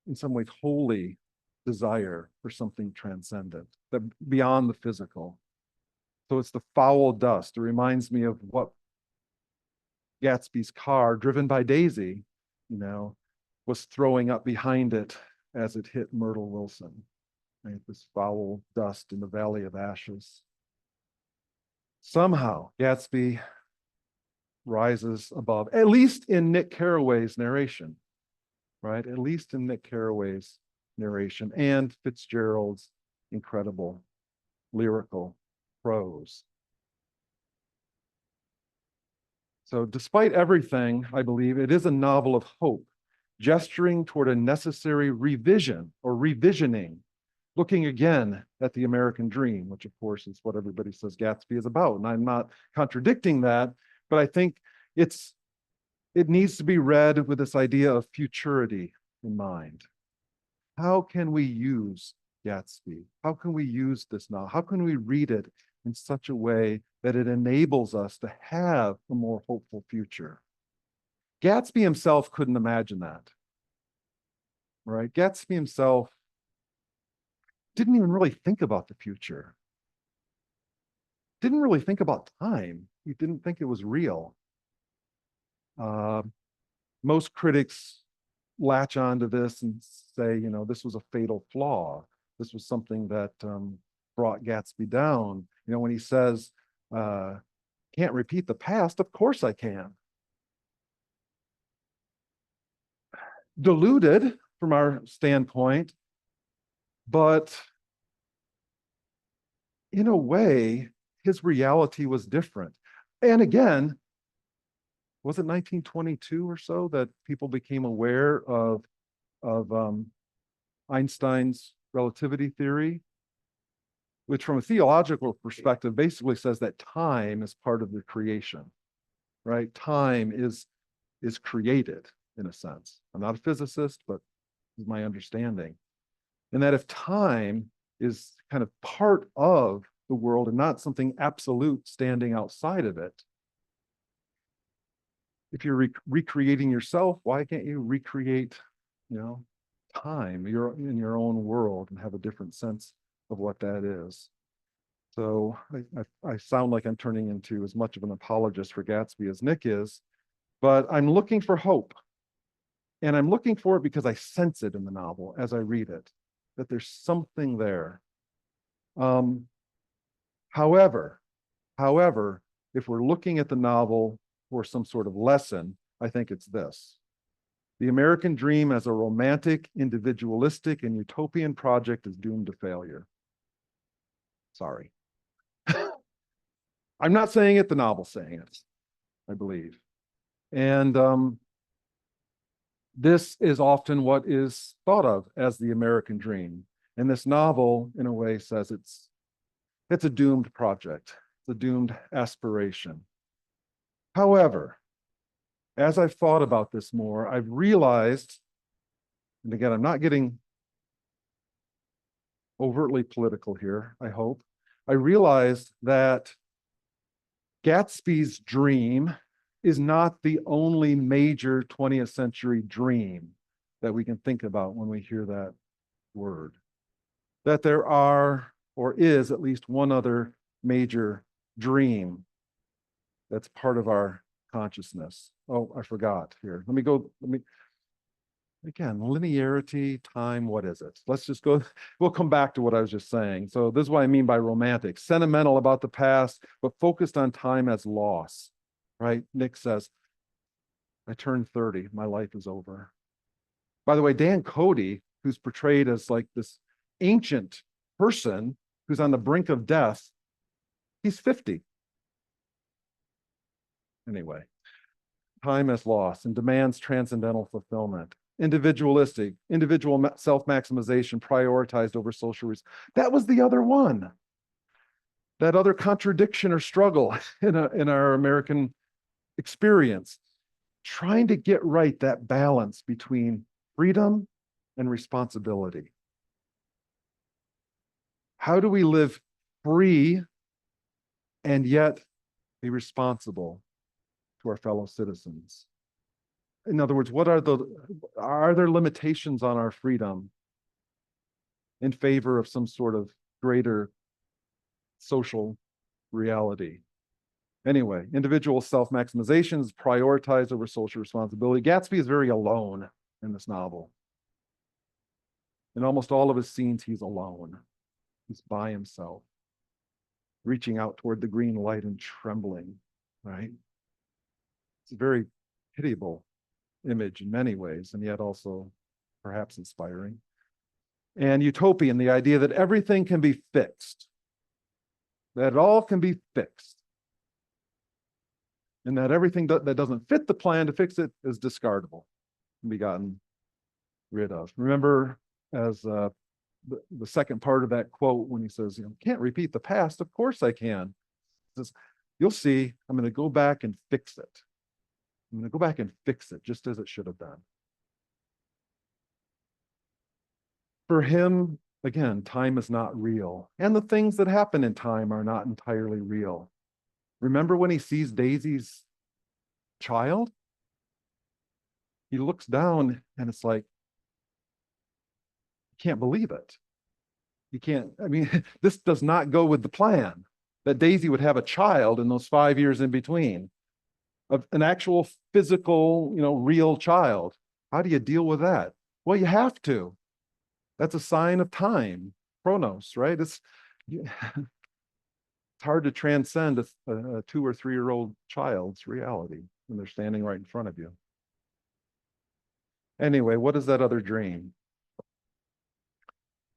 in some ways, holy desire for something transcendent, that beyond the physical. So it's the foul dust. It reminds me of what Gatsby's car, driven by Daisy, was throwing up behind it as it hit Myrtle Wilson. Right? This foul dust in the Valley of Ashes. Somehow, Gatsby rises above, at least in Nick Carraway's narration, right? At least in Nick Carraway's narration and Fitzgerald's incredible lyrical prose. So despite everything, I believe it is a novel of hope, gesturing toward a necessary revision or revisioning, looking again at the American dream, which of course is what everybody says Gatsby is about. And I'm not contradicting that, but I think it needs to be read with this idea of futurity in mind. How can we use Gatsby? How can we use this now? How can we read it in such a way that it enables us to have a more hopeful future? Gatsby himself couldn't imagine that, right? Gatsby himself didn't even really think about the future. Didn't really think about time. He didn't think it was real. Most critics latch onto this and say, this was a fatal flaw. This was something that brought Gatsby down. When he says, can't repeat the past, of course I can. Deluded from our standpoint, but in a way, his reality was different. And again, was it 1922 or so that people became aware of Einstein's relativity theory, which from a theological perspective basically says that time is part of the creation, right? Time is created in a sense. I'm not a physicist, but this is my understanding. And that if time is kind of part of the world and not something absolute standing outside of it, if you're recreating yourself, why can't you recreate, time in your own world and have a different sense of what that is? So I sound like I'm turning into as much of an apologist for Gatsby as Nick is, but I'm looking for hope. And I'm looking for it because I sense it in the novel as I read it, that there's something there. However, if we're looking at the novel for some sort of lesson, I think it's this. The American dream as a romantic, individualistic, and utopian project is doomed to failure. Sorry. I'm not saying it, the novel's saying it, I believe. And this is often what is thought of as the American dream. And this novel, in a way, says it's a doomed project, it's a doomed aspiration. However, as I've thought about this more, I've realized, and again, I'm not getting overtly political here, I hope. I realized that Gatsby's dream is not the only major 20th century dream that we can think about when we hear that word. That there are, or is, at least one other major dream that's part of our consciousness. Oh, I forgot here. Again, linearity, time, what is it? Let's just go, we'll come back to what I was just saying. So this is what I mean by romantic, sentimental about the past, but focused on time as loss, right? Nick says, I turned 30, my life is over. By the way, Dan Cody, who's portrayed as like this ancient person who's on the brink of death, he's 50. Anyway, time as loss and demands transcendental fulfillment. Individualistic, individual self-maximization prioritized over social reason. That was the other one that other contradiction or struggle in our American experience, trying to get right that balance between freedom and responsibility. How do we live free and yet be responsible to our fellow citizens? In other words, are there limitations on our freedom in favor of some sort of greater social reality? Anyway, individual self-maximization is prioritized over social responsibility. Gatsby is very alone in this novel. In almost all of his scenes, he's alone. He's by himself, reaching out toward the green light and trembling, right? It's a very pitiable image in many ways, and yet also perhaps inspiring. And utopian, the idea that everything can be fixed, that it all can be fixed, and that everything that doesn't fit the plan to fix it is discardable and be gotten rid of. Remember, as the second part of that quote, when he says, can't repeat the past. Of course I can. He says, you'll see, I'm going to go back and fix it. I'm going to go back and fix it just as it should have been. For him, again, time is not real. And the things that happen in time are not entirely real. Remember when he sees Daisy's child? He looks down and it's like, you can't believe it. You can't, this does not go with the plan that Daisy would have a child in those 5 years in between, of an actual physical, real child. How do you deal with that? Well, you have to. That's a sign of time, chronos, right? It's hard to transcend a 2 or 3 year old child's reality when they're standing right in front of you. Anyway, what is that other dream?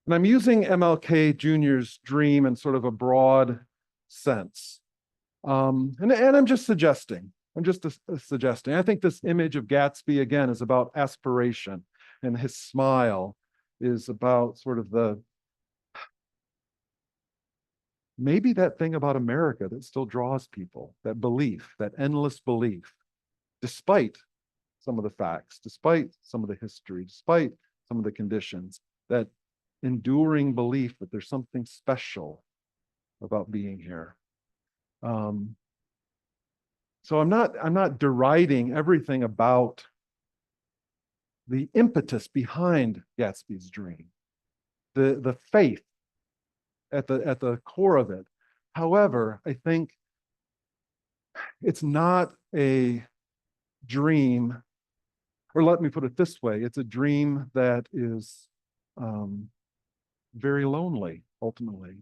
And I'm using MLK Jr.'s dream in sort of a broad sense. And I'm just suggesting. Suggesting. I think this image of Gatsby, again, is about aspiration, and his smile is about sort of maybe that thing about America that still draws people, that belief, that endless belief, despite some of the facts, despite some of the history, despite some of the conditions, that enduring belief that there's something special about being here. So I'm not deriding everything about the impetus behind Gatsby's dream, the faith at the core of it. However, I think it's not a dream, or let me put it this way, it's a dream that is very lonely, ultimately,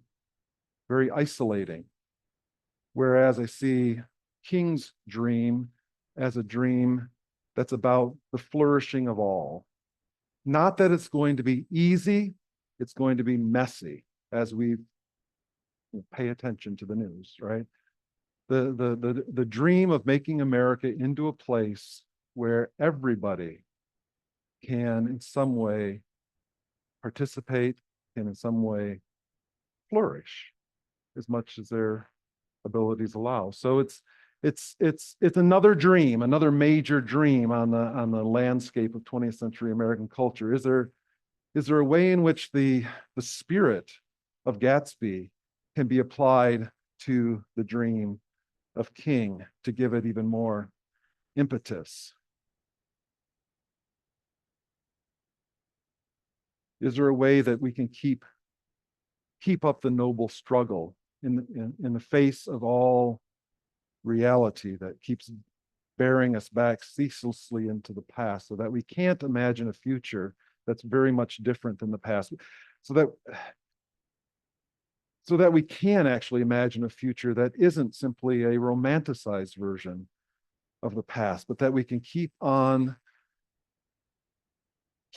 very isolating. Whereas I see King's dream as a dream that's about the flourishing of all. Not that it's going to be easy, it's going to be messy as we pay attention to the news, right? The dream of making America into a place where everybody can in some way participate and in some way flourish as much as their abilities allow. So it's another dream, another major dream on the landscape of 20th century American culture. Is there a way in which the spirit of Gatsby can be applied to the dream of King to give it even more impetus? Is there a way that we can keep up the noble struggle in the face of all reality that keeps bearing us back ceaselessly into the past, so that we can't imagine a future that's very much different than the past, so that we can actually imagine a future that isn't simply a romanticized version of the past, but that we can keep on,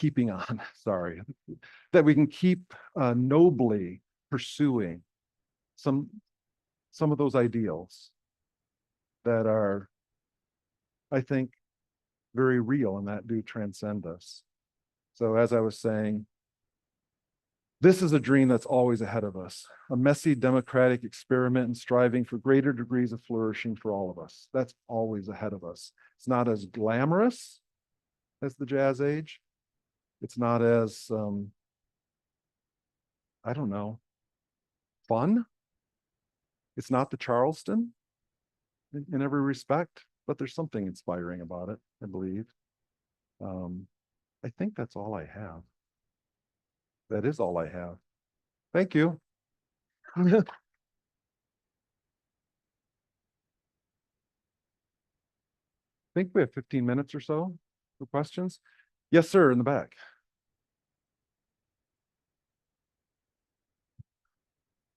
that we can keep nobly pursuing some of those ideals that are, I think, very real and that do transcend us. So as I was saying, This is a dream that's always ahead of us, a messy democratic experiment and striving for greater degrees of flourishing for all of us. That's always ahead of us. It's not as glamorous as the Jazz Age. It's not as, I don't know, fun. It's not the Charleston in every respect, but there's something inspiring about it, I believe. I think that's all I have. That is all I have. Thank you. I think we have 15 minutes or so for questions. Yes, sir, in the back.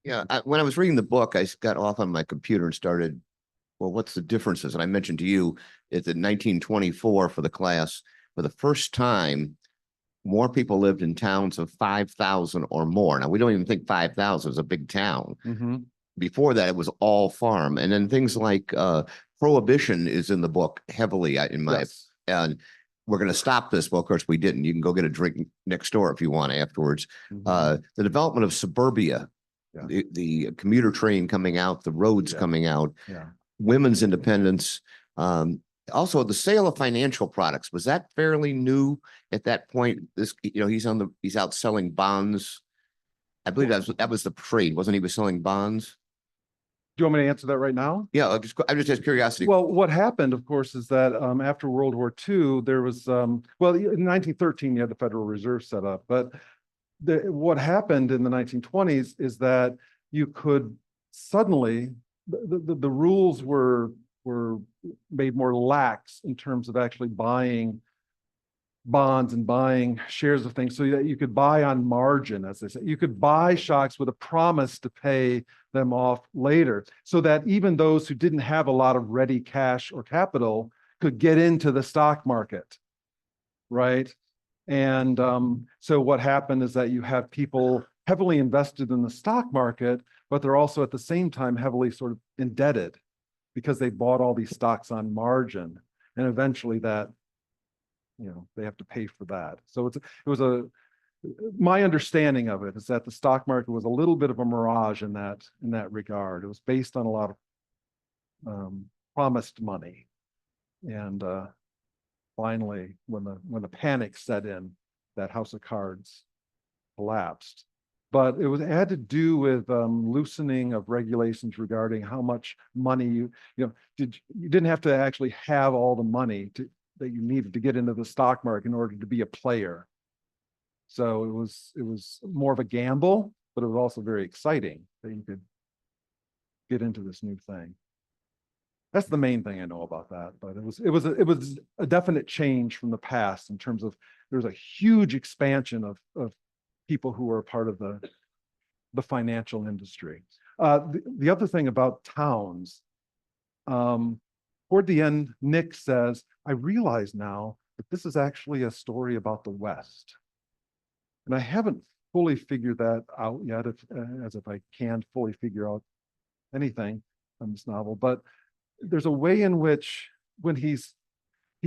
Yeah, when I was reading the book, I got off on my computer and started, well, what's the differences? And I mentioned to you, it's in 1924 for the class, for the first time, more people lived in towns of 5,000 or more. Now, we don't even think 5,000 is a big town.
Mm-hmm.
Before that, it was all farm. And then things like prohibition is in the book heavily, in my,
Yes.
and we're going to stop this. Well, of course, we didn't. You can go get a drink next door if you want afterwards.
Mm-hmm.
The development of suburbia,
Yeah.
the commuter train coming out, the roads
Yeah.
coming out,
Yeah.
women's independence. Also, the sale of financial products, was that fairly new at that point? This, he's out selling bonds. I believe that was the trade, wasn't he? Was selling bonds.
Do you want me to answer that right now?
Yeah, I'm just out curiosity.
Well, what happened, of course, is that after World War II, there was, well, in 1913, you had the Federal Reserve set up, but what happened in the 1920s is that you could suddenly, the rules were made more lax in terms of actually buying bonds and buying shares of things so that you could buy on margin, as they say. You could buy stocks with a promise to pay them off later, so that even those who didn't have a lot of ready cash or capital could get into the stock market, right? And so what happened is that you have people heavily invested in the stock market, but they're also at the same time heavily sort of indebted because they bought all these stocks on margin. And eventually that, they have to pay for that. So my understanding of it is that the stock market was a little bit of a mirage in that regard. It was based on a lot of promised money. And finally, when the panic set in, that house of cards collapsed. But it had to do with loosening of regulations regarding how much money you didn't have to actually have all the money that you needed to get into the stock market in order to be a player. So it was more of a gamble, but it was also very exciting that you could get into this new thing. That's the main thing I know about that. But it was a definite change from the past in terms of there's a huge expansion of people who are a part of the financial industry. The other thing about towns, toward the end, Nick says, I realize now that this is actually a story about the West. And I haven't fully figured that out yet, as if I can fully figure out anything from this novel. But there's a way in which when he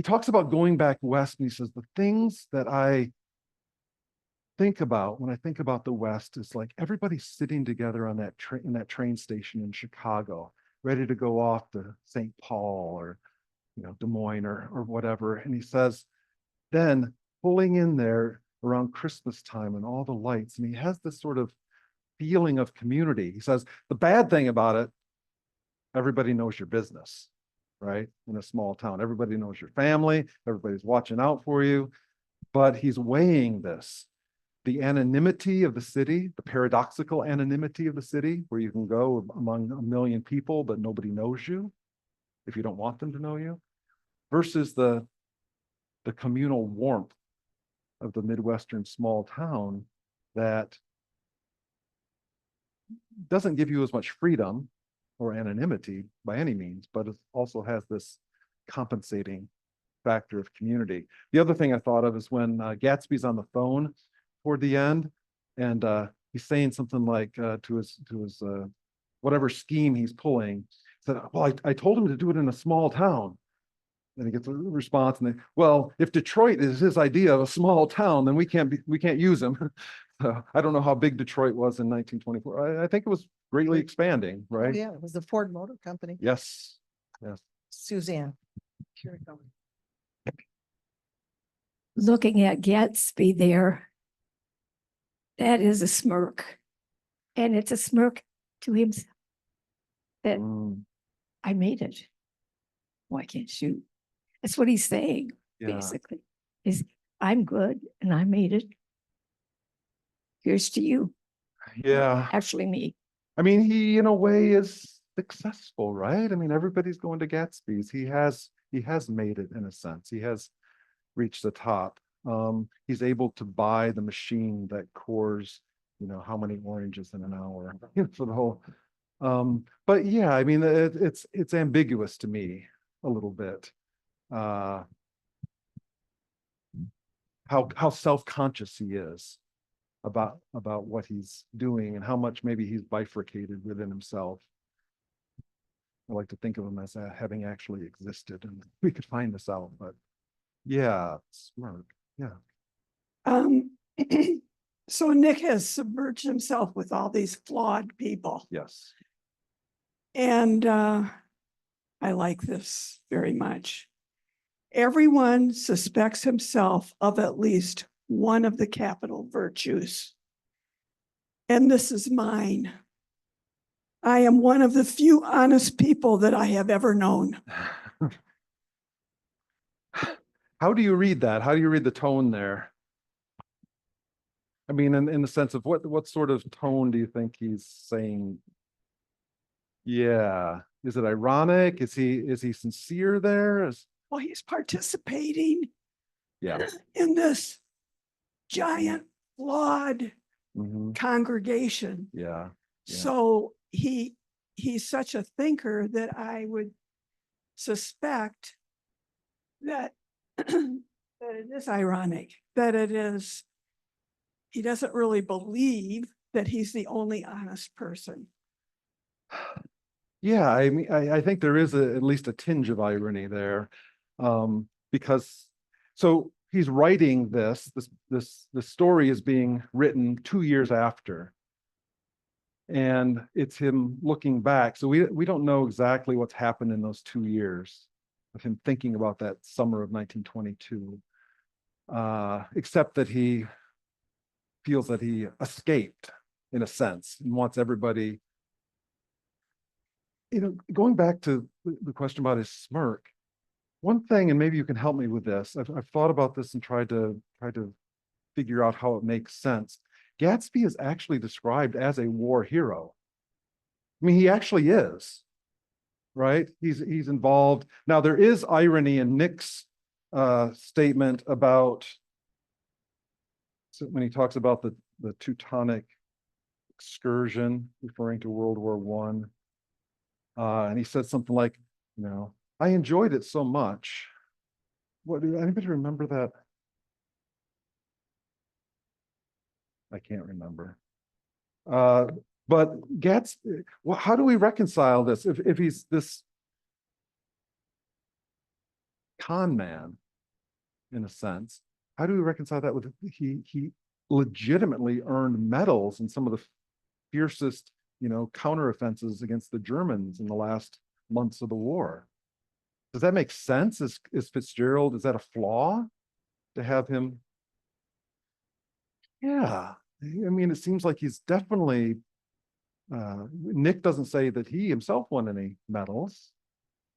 talks about going back west, and he says, the things that I think about when I think about the West is like everybody sitting together on that in that train station in Chicago, ready to go off to St. Paul or Des Moines or whatever. And he says, then pulling in there around Christmas time and all the lights, and he has this sort of feeling of community. He says, the bad thing about it, everybody knows your business, right? In a small town, everybody knows your family, everybody's watching out for you. But he's weighing this, the anonymity of the city, the paradoxical anonymity of the city, where you can go among a million people, but nobody knows you if you don't want them to know you, versus the communal warmth of the Midwestern small town that doesn't give you as much freedom or anonymity by any means, but it also has this compensating factor of community. The other thing I thought of is when Gatsby's on the phone toward the end, and he's saying something like to his whatever scheme he's pulling, he said, well, I told him to do it in a small town. And he gets a response, and well, if Detroit is his idea of a small town, then we can't use him. I don't know how big Detroit was in 1924. I think it was greatly expanding,
Oh,
right?
yeah, it was the Ford Motor Company.
Yes, yes.
Suzanne. Here we go.
Looking at Gatsby there, that is a smirk. And it's a smirk to himself that
Mm,
I made it. Why can't you? That's what he's saying,
yeah.
basically, is I'm good and I made it. Here's to you.
Yeah.
Actually, me.
I mean, he in a way is successful, right? I mean, everybody's going to Gatsby's. He has made it in a sense. He has reached the top. He's able to buy the machine that cores, how many oranges in an hour for the whole. But yeah, I mean, it's ambiguous to me a little bit. How self-conscious he is about what he's doing and how much maybe he's bifurcated within himself. I like to think of him as having actually existed, and we could find this out, but yeah, smart. Yeah.
So Nick has submerged himself with all these flawed people.
Yes.
And I like this very much. Everyone suspects himself of at least one of the capital virtues. And this is mine. I am one of the few honest people that I have ever known.
How do you read that? How do you read the tone there? I mean, in the sense of what sort of tone do you think he's saying? Yeah. Is it ironic? Is he sincere there?
Well, he's participating
Yeah.
in this giant, flawed
Mhm.
congregation.
Yeah. Yeah.
So he's such a thinker that I would suspect that that it is ironic, that he doesn't really believe that he's the only honest person.
Yeah, I mean, I think there is at least a tinge of irony there, because so he's writing this story is being written 2 years after, and it's him looking back. So we don't know exactly what's happened in those 2 years of him thinking about that summer of 1922, except that he feels that he escaped in a sense and wants everybody. Going back to the question about his smirk, one thing, and maybe you can help me with this. I've thought about this and tried to figure out how it makes sense. Gatsby is actually described as a war hero. I mean, he actually is, right? He's involved. Now, there is irony in Nick's statement about when he talks about the Teutonic excursion, referring to World War I. And he said something like, I enjoyed it so much. What do anybody remember that? I can't remember. But well, how do we reconcile this if he's this con man, in a sense? How do we reconcile that with he legitimately earned medals in some of the fiercest, counteroffenses against the Germans in the last months of the war? Does that make sense? Is Fitzgerald, is that a flaw to have him? Yeah, I mean, it seems like he's definitely, Nick doesn't say that he himself won any medals,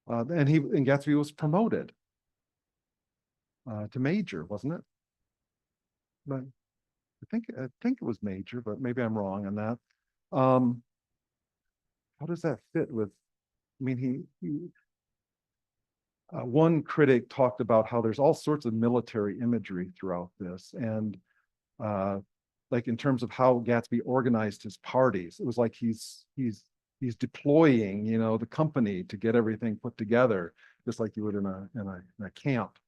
and Gatsby was promoted to major, wasn't it? But I think it was major, but maybe I'm wrong on that. How does that fit with? I mean, one critic talked about how there's all sorts of military imagery throughout this, and like in terms of how Gatsby organized his parties, it was like he's deploying, the company to get everything put together, just like you would in a camp.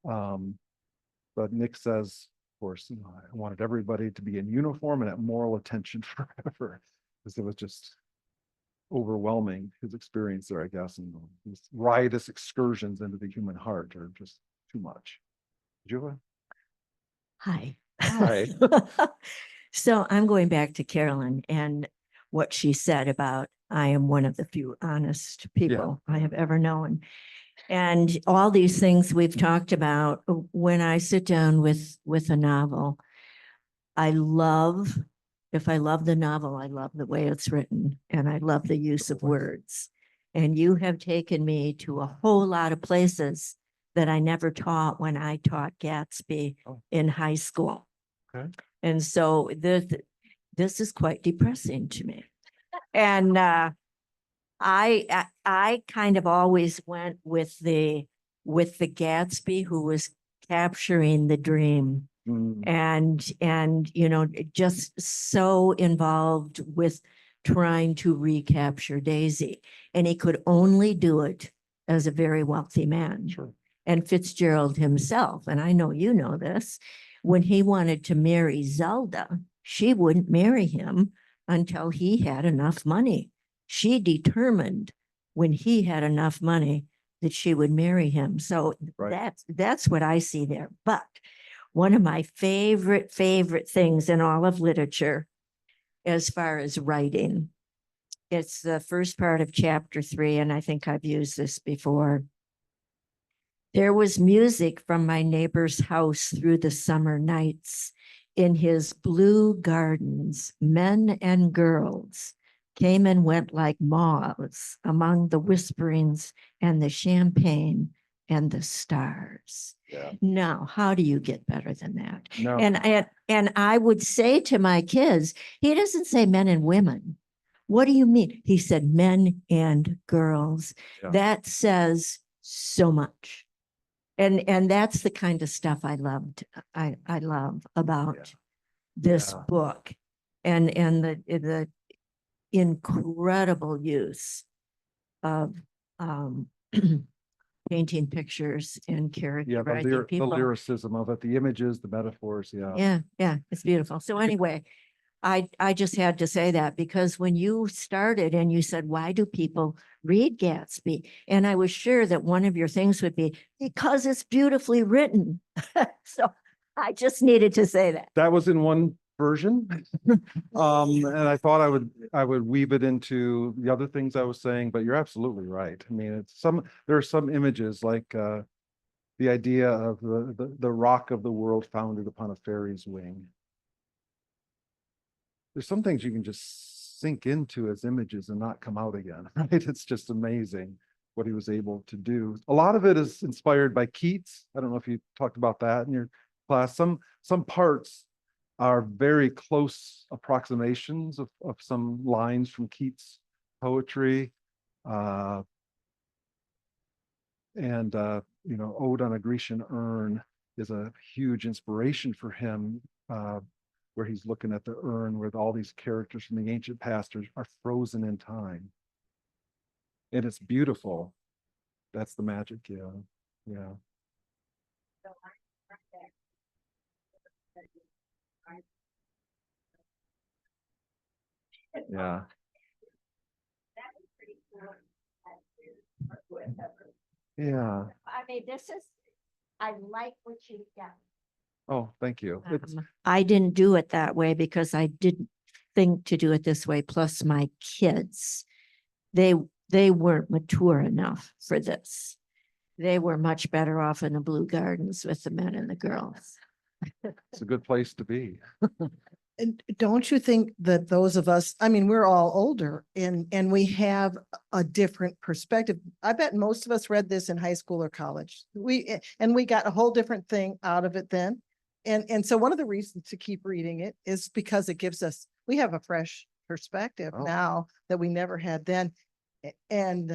But Nick says, of course, I wanted everybody to be in uniform and at moral attention forever, because it was just overwhelming, his experience there, I guess, and these riotous excursions into the human heart are just too much. Julia?
Hi.
Hi.
So I'm going back to Carolyn and what she said about, I am one of the few honest people I have ever known. And all these things we've talked about, when I sit down with a novel, if I love the novel, I love the way it's written and I love the use of words. And you have taken me to a whole lot of places that I never taught when I taught Gatsby in high school.
Okay.
And so this is quite depressing to me. And I kind of always went with the Gatsby who was capturing the dream and you know, just so involved with trying to recapture Daisy. And he could only do it as a very wealthy man.
Sure.
And Fitzgerald himself, and I know you know this, when he wanted to marry Zelda, she wouldn't marry him until he had enough money. She determined when he had enough money that she would marry him. So that's what I see there. But one of my favorite things in all of literature, as far as writing, it's the first part of chapter 3, and I think I've used this before. There was music from my neighbor's house through the summer nights. In his blue gardens, men and girls came and went like moths among the whisperings and the champagne and the stars.
Yeah.
Now, how do you get better than that?
No.
And I would say to my kids, he doesn't say men and women. What do you mean? He said men and girls.
Yeah.
That says so much. And that's the kind of stuff I loved. I love about this
Yeah.
book and the incredible use of painting pictures and characterizing
the
people.
lyricism of it, the images, the metaphors.
Yeah, it's beautiful. So anyway, I just had to say that because when you started and you said, why do people read Gatsby? And I was sure that one of your things would be because it's beautifully written. So I just needed to say that.
That was in one version. And I thought I would weave it into the other things I was saying, but you're absolutely right. I mean, there are some images like the idea of the rock of the world founded upon a fairy's wing. There's some things you can just sink into as images and not come out again, right? It's just amazing what he was able to do. A lot of it is inspired by Keats. I don't know if you talked about that in your class. Some parts are very close approximations of some lines from Keats' poetry. You know, Ode on a Grecian Urn is a huge inspiration for him, where he's looking at the urn where all these characters from the ancient past are frozen in time. And it's beautiful. That's the magic, yeah. Yeah. Yeah.
I mean, I like what you've got.
Oh, thank you.
I didn't do it that way because I didn't think to do it this way. Plus my kids, they weren't mature enough for this. They were much better off in the blue gardens with the men and the girls.
It's a good place to be.
And don't you think that those of us, I mean, we're all older and we have a different perspective. I bet most of us read this in high school or college. We got a whole different thing out of it then. And so one of the reasons to keep reading it is because it gives us, we have a fresh perspective now that we never had then. And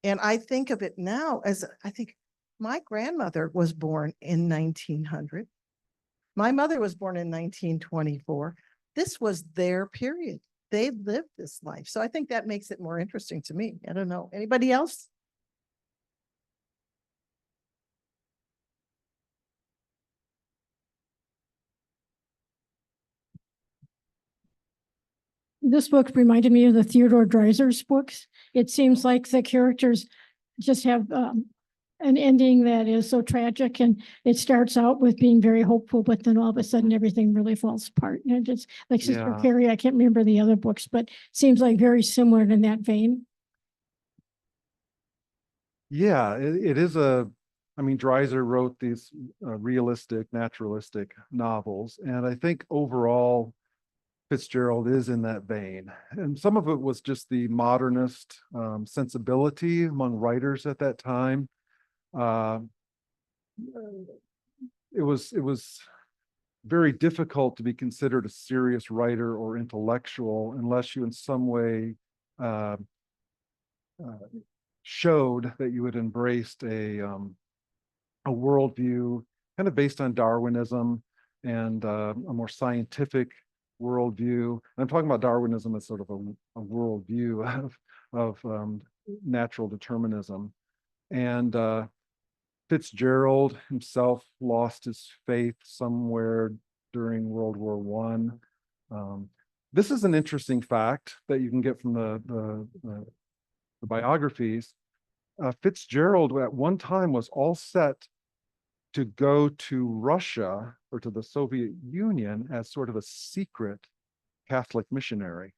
I think of it now as, I think my grandmother was born in 1900. My mother was born in 1924. This was their period. They lived this life. So I think that makes it more interesting to me. I don't know. Anybody else?
This book reminded me of the Theodore Dreiser's books. It seems like the characters just have an ending that is so tragic, and it starts out with being very hopeful, but then all of a sudden everything really falls apart. And it just like Sister
Yeah.
Carrie, I can't remember the other books, but seems like very similar in that vein.
Yeah, it is I mean, Dreiser wrote these realistic, naturalistic novels, and I think overall Fitzgerald is in that vein. And some of it was just the modernist sensibility among writers at that time. Uh, it was very difficult to be considered a serious writer or intellectual unless you in some way uh, showed that you had embraced a worldview kind of based on Darwinism and a more scientific worldview. And I'm talking about Darwinism as sort of a worldview of natural determinism. And Fitzgerald himself lost his faith somewhere during World War One. This is an interesting fact that you can get from the biographies. Fitzgerald at one time was all set to go to Russia or to the Soviet Union as sort of a secret Catholic missionary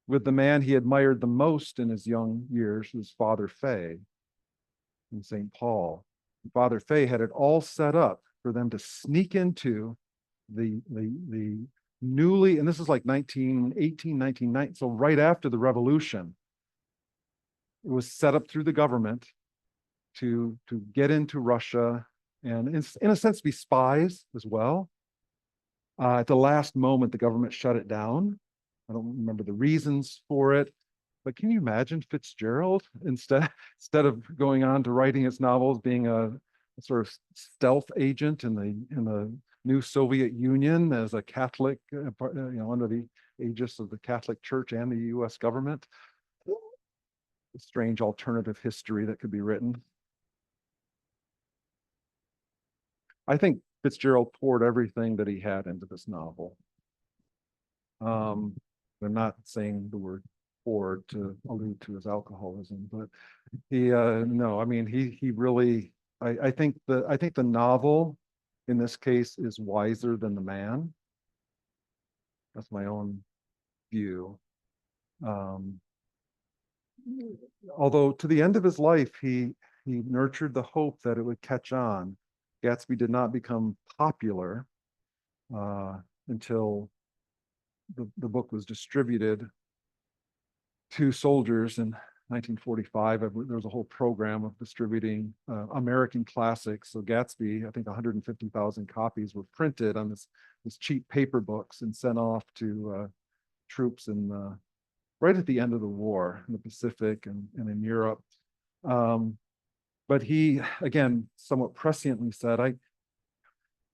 with the man he admired the most in his young years, was Father Fay in St. Paul. Father Fay had it all set up for them to sneak into the newly, and this is like 1918, so right after the revolution. It was set up through the government to get into Russia and in a sense be spies as well. At the last moment, the government shut it down. I don't remember the reasons for it, but can you imagine Fitzgerald instead of going on to writing his novels, being a sort of stealth agent in the new Soviet Union as a Catholic, under the aegis of the Catholic Church and the U.S. government? A strange alternative history that could be written. I think Fitzgerald poured everything that he had into this novel. I'm not saying the word poured to allude to his alcoholism, but he no, I mean he really I think the novel in this case is wiser than the man. That's my own view. Although to the end of his life, he nurtured the hope that it would catch on. Gatsby did not become popular until the book was distributed to soldiers in 1945. There was a whole program of distributing American classics. So Gatsby, I think 150,000 copies were printed on this cheap paper books and sent off to troops in right at the end of the war in the Pacific and in Europe. But he, again, somewhat presciently said,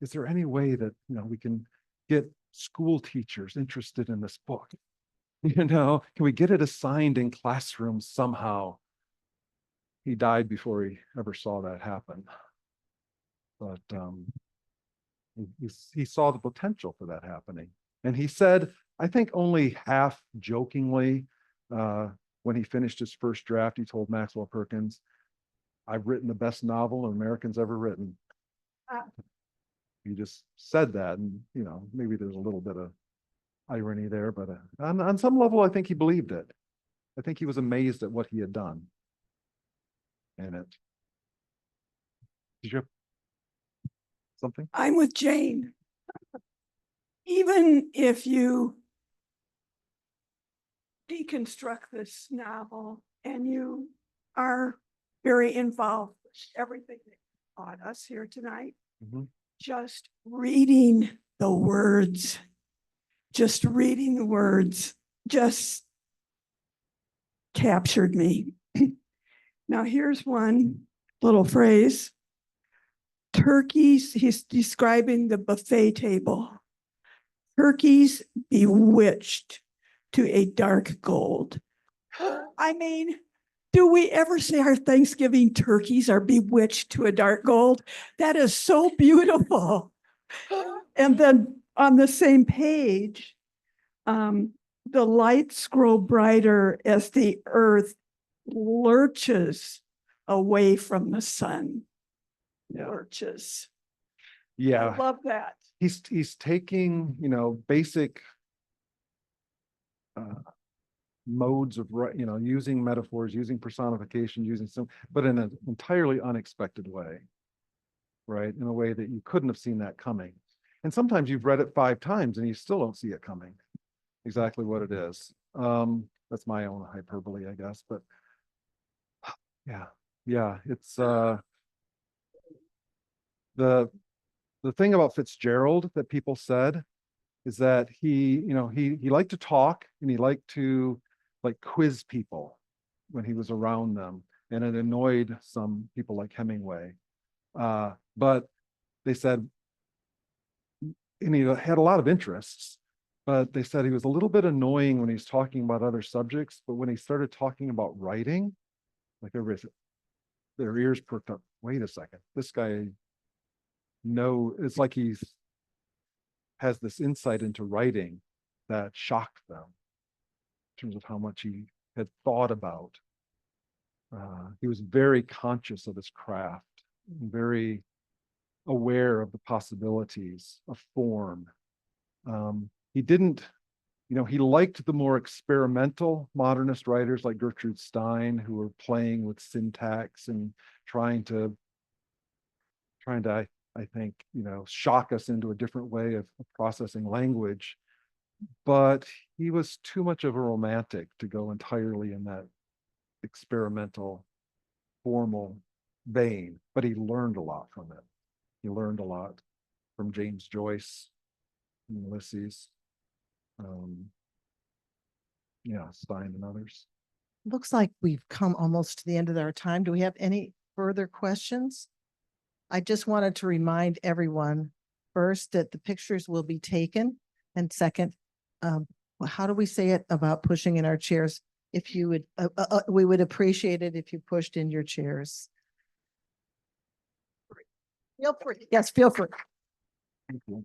is there any way that we can get school teachers interested in this book? Can we get it assigned in classrooms somehow? He died before he ever saw that happen. But he saw the potential for that happening. And he said, I think only half jokingly, when he finished his first draft, he told Maxwell Perkins, I've written the best novel Americans ever written. He just said that, and maybe there's a little bit of irony there, but on some level, I think he believed it. I think he was amazed at what he had done in it. Did you have something?
I'm with Jane. Even if you deconstruct this novel and you are very involved with everything that taught us here tonight, just reading the words, just captured me. Now here's one little phrase. Turkeys, he's describing the buffet table. Turkeys bewitched to a dark gold. I mean, do we ever say our Thanksgiving turkeys are bewitched to a dark gold? That is so beautiful. And then on the same page, the lights grow brighter as the earth lurches away from the sun.
Yeah.
Lurches.
Yeah.
I love that.
He's taking, basic modes of, using metaphors, using personification, using some, but in an entirely unexpected way, right? In a way that you couldn't have seen that coming. And sometimes you've read it 5 times and you still don't see it coming, exactly what it is. That's my own hyperbole, I guess, but yeah, it's the thing about Fitzgerald that people said is that he liked to talk and he liked to quiz people when he was around them, and it annoyed some people like Hemingway. But they said, and he had a lot of interests, but they said he was a little bit annoying when he was talking about other subjects, but when he started talking about writing, like their ears perked up. Wait a second, this guy, it's like has this insight into writing that shocked them in terms of how much he had thought about. He was very conscious of his craft, very aware of the possibilities of form. He didn't, he liked the more experimental modernist writers like Gertrude Stein, who were playing with syntax and trying to, I think, shock us into a different way of processing language. But he was too much of a romantic to go entirely in that experimental, formal vein, but he learned a lot from it. He learned a lot from James Joyce and Ulysses. Stein and others.
Looks like we've come almost to the end of our time. Do we have any further questions? I just wanted to remind everyone, first, that the pictures will be taken, and second, how do we say it about pushing in our chairs? If you would, we would appreciate it if you pushed in your chairs. Feel free. Yes, feel free.
Thank you.